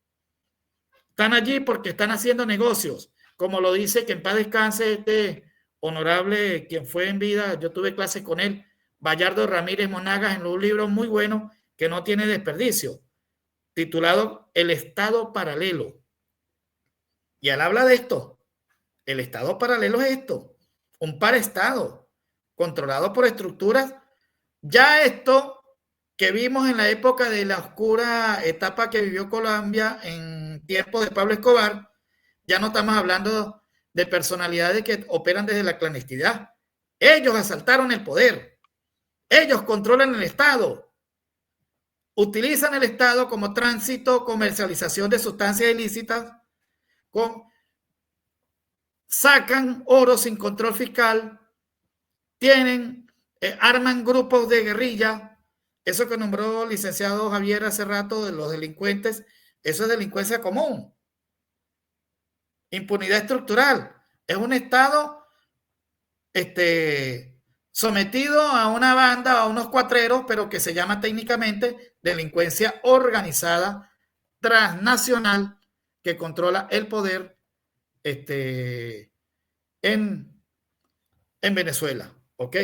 Están allí porque están haciendo negocios, como lo dice, que en paz descanse este honorable, quien fue en vida, yo tuve clases con él, Bayardo Ramírez Monagas, en un libro muy bueno que no tiene desperdicio, titulado El Estado Paralelo. Y él habla de esto. El Estado paralelo es esto, un paraestado controlado por estructuras. Ya esto que vimos en la época de la oscura etapa que vivió Colombia en tiempos de Pablo Escobar, ya no estamos hablando de personalidades que operan desde la clandestinidad. Ellos asaltaron el poder, ellos controlan el Estado, utilizan el Estado como tránsito, comercialización de sustancias ilícitas, sacan oro sin control fiscal, arman grupos de guerrilla, eso que nombró el licenciado Javier hace rato de los delincuentes, eso es delincuencia común, impunidad estructural, es un Estado sometido a una banda, a unos cuatreros, pero que se llama técnicamente delincuencia organizada transnacional que controla el poder en Venezuela, ¿ok?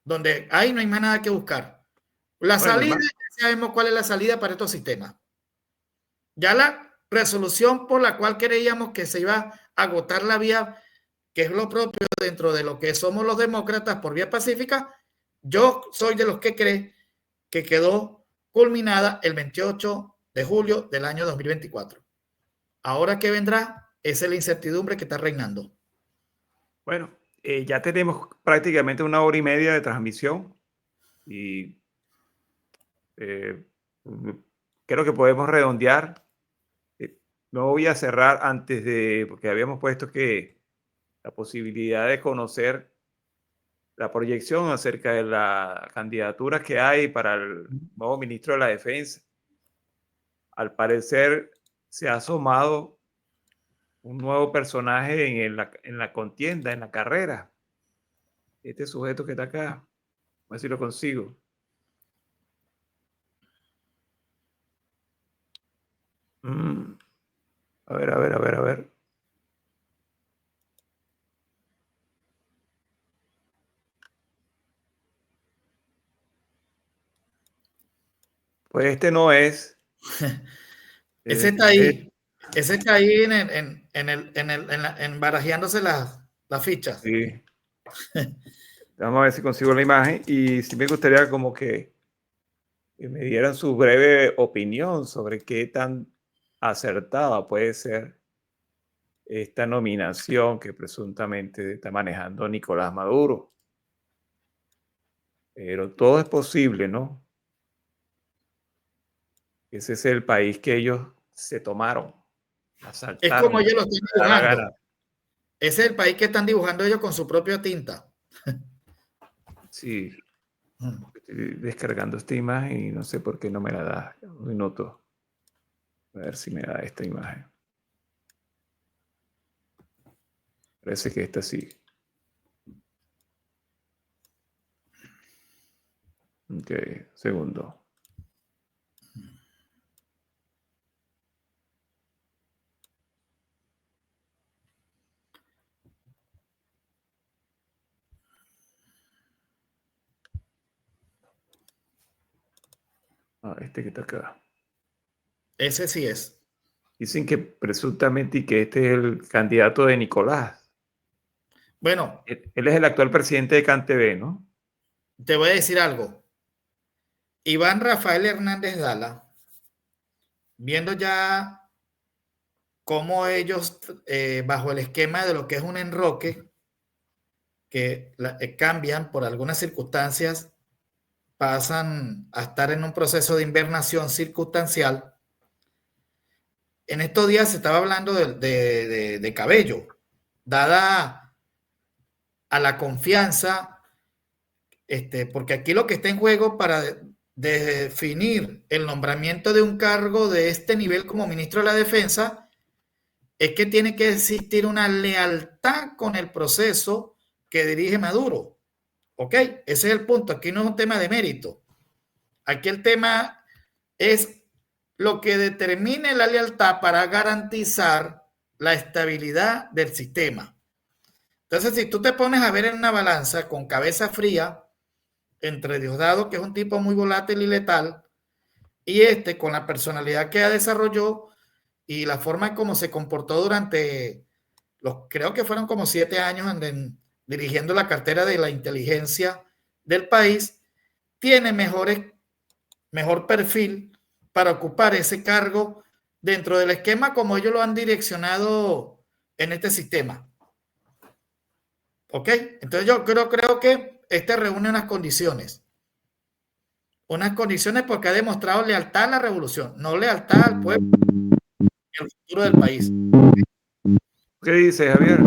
Donde ahí no hay más nada que buscar. La salida, ya sabemos cuál es la salida para estos sistemas. Ya la resolución por la cual creíamos que se iba a agotar la vía, que es lo propio dentro de lo que somos los demócratas por vía pacífica, yo soy de los que cree que quedó culminada el 28 de julio del año 2024. Ahora que vendrá, esa es la incertidumbre que está reinando. Bueno, ya tenemos prácticamente 1 hora y media de transmisión y creo que podemos redondear. No voy a cerrar antes de, porque habíamos puesto que la posibilidad de conocer la proyección acerca de la candidatura que hay para el nuevo ministro de la Defensa. Al parecer se ha asomado un nuevo personaje en la contienda, en la carrera. Este sujeto que está acá, a ver si lo consigo. A ver. Pues este no es. Ese está ahí. Ese está ahí en barajeándose las fichas. Sí. Vamos a ver si consigo la imagen. Y sí me gustaría como que me dieran su breve opinión sobre qué tan acertada puede ser esta nominación que presuntamente está manejando Nicolás Maduro. Pero todo es posible, ¿no? Ese es el país que ellos se tomaron. Asaltaron, es como ellos lo están dibujando. Ese es el país que están dibujando ellos con su propia tinta. Sí. Estoy descargando esta imagen y no sé por qué no me la da. Un minuto. A ver si me da esta imagen. Parece que esta sí. Ok, segundo. Este que está acá. Ese sí es. Dicen que presuntamente y que este es el candidato de Nicolás. Bueno, Él es el actual presidente de CanTV, ¿no? te voy a decir algo. Iván Rafael Hernández Dala, viendo ya cómo ellos, bajo el esquema de lo que es un enroque, que cambian por algunas circunstancias, pasan a estar en un proceso de invernación circunstancial. En estos días se estaba hablando de Cabello, dada a la confianza, porque aquí lo que está en juego para definir el nombramiento de un cargo de este nivel como ministro de la Defensa es que tiene que existir una lealtad con el proceso que dirige Maduro. ¿Ok? Ese es el punto. Aquí no es un tema de mérito. Aquí el tema es lo que determine la lealtad para garantizar la estabilidad del sistema. Entonces, si tú te pones a ver en una balanza con cabeza fría entre Diosdado, que es un tipo muy volátil y letal, y con la personalidad que desarrolló y la forma en cómo se comportó durante creo que fueron como 7 años dirigiendo la cartera de la inteligencia del país, tiene mejor perfil para ocupar ese cargo dentro del esquema como ellos lo han direccionado en este sistema. ¿Ok? Entonces yo creo que reúne unas condiciones porque ha demostrado lealtad a la revolución, no lealtad al pueblo y al futuro del país. ¿Qué dice, Javier?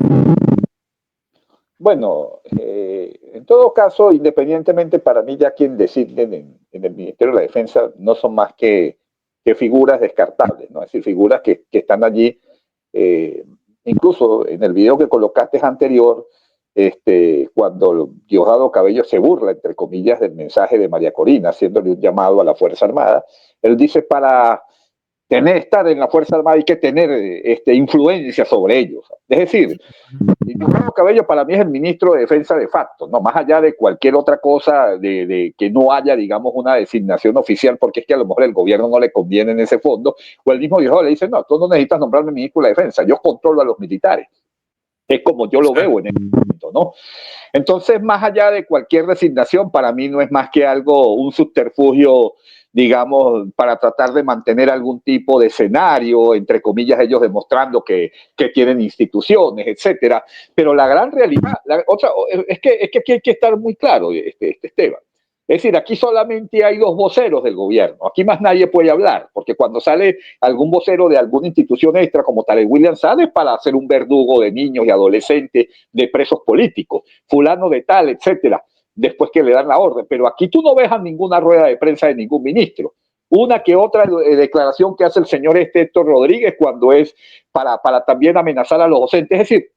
Bueno, en todo caso, independientemente para mí ya quien designen en el Ministerio de la Defensa no son más que figuras descartables, ¿no? Es decir, figuras que están allí, incluso en el video que colocaste anterior, cuando Diosdado Cabello se burla, entre comillas, del mensaje de María Corina, haciéndole un llamado a la Fuerza Armada, él dice para estar en la Fuerza Armada hay que tener influencia sobre ellos. Es decir, Diosdado Cabello para mí es el ministro de Defensa de facto, no más allá de cualquier otra cosa, de que no haya, digamos, una designación oficial, porque es que a lo mejor el gobierno no le conviene en ese fondo, o el mismo Diosdado le dice, no, tú no necesitas nombrarme ministro de la Defensa, yo controlo a los militares. Es como yo lo veo en el momento, ¿no? Entonces, más allá de cualquier designación, para mí no es más que un subterfugio, digamos, para tratar de mantener algún tipo de escenario, entre comillas, ellos demostrando que tienen instituciones, etcétera. Pero la gran realidad, es que aquí hay que estar muy claro, Esteban. Es decir, aquí solamente hay 2 voceros del gobierno. Aquí más nadie puede hablar, porque cuando sale algún vocero de alguna institución extra, como Tarek William, sale para ser un verdugo de niños y adolescentes, de presos políticos, fulano de tal, etcétera, después que le dan la orden. Pero aquí tú no ves a ninguna rueda de prensa de ningún ministro. Una que otra declaración que hace el señor Héctor Rodríguez cuando es para también amenazar a los docentes. Es decir,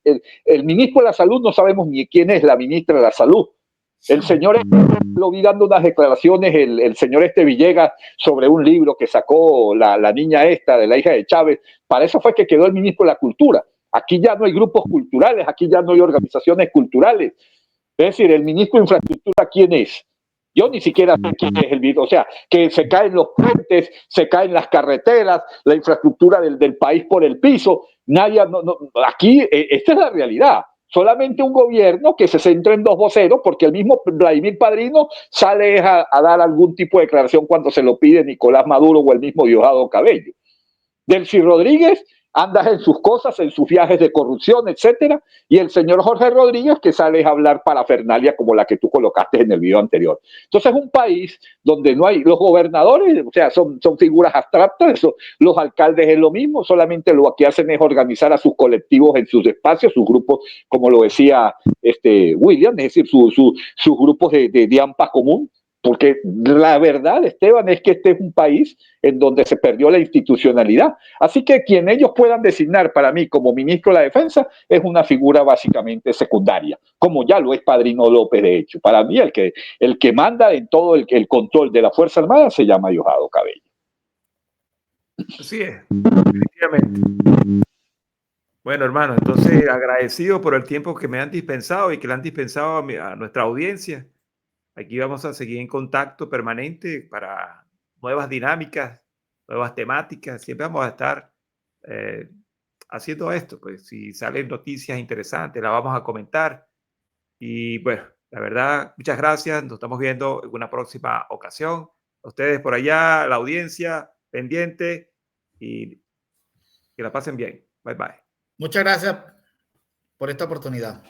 el ministro de la Salud no sabemos ni quién es la ministra de la Salud. El señor lo vi dando unas declaraciones, el señor Villegas, sobre un libro que sacó la niña de la hija de Chávez. Para eso fue que quedó el ministro de la Cultura. Aquí ya no hay grupos culturales, aquí ya no hay organizaciones culturales. Es decir, el ministro de Infraestructura, ¿quién es? Yo ni siquiera sé quién es el ministro. O sea, que se caen los puentes, se caen las carreteras, la infraestructura del país por el piso. Nadie, aquí, esta es la realidad. Solamente un gobierno que se centra en 2 voceros, porque el mismo Vladimir Padrino sale a dar algún tipo de declaración cuando se lo pide Nicolás Maduro o el mismo Diosdado Cabello. Delcy Rodríguez anda en sus cosas, en sus viajes de corrupción, etcétera, y el señor Jorge Rodríguez que sale a hablar parafernalia como la que tú colocaste en el video anterior. Entonces es un país donde no hay los gobernadores, o sea, son figuras abstractas, los alcaldes es lo mismo, solamente lo que hacen es organizar a sus colectivos en sus espacios, sus grupos, como lo decía William, es decir, sus grupos de AMPA común. Porque la verdad, Esteban, es que este es un país en donde se perdió la institucionalidad. Así que quien ellos puedan designar para mí como ministro de la Defensa es una figura básicamente secundaria, como ya lo es Padrino López, de hecho. Para mí el que manda en todo el control de la Fuerza Armada se llama Diosdado Cabello. Así es, definitivamente. Bueno, hermano, entonces agradecido por el tiempo que me han dispensado y que le han dispensado a nuestra audiencia. Aquí vamos a seguir en contacto permanente para nuevas dinámicas, nuevas temáticas. Siempre vamos a estar haciendo esto. Pues si salen noticias interesantes, las vamos a comentar. Y bueno, la verdad, muchas gracias. Nos estamos viendo en una próxima ocasión. A ustedes por allá, la audiencia pendiente, y que la pasen bien. Bye bye. Muchas gracias por esta oportunidad.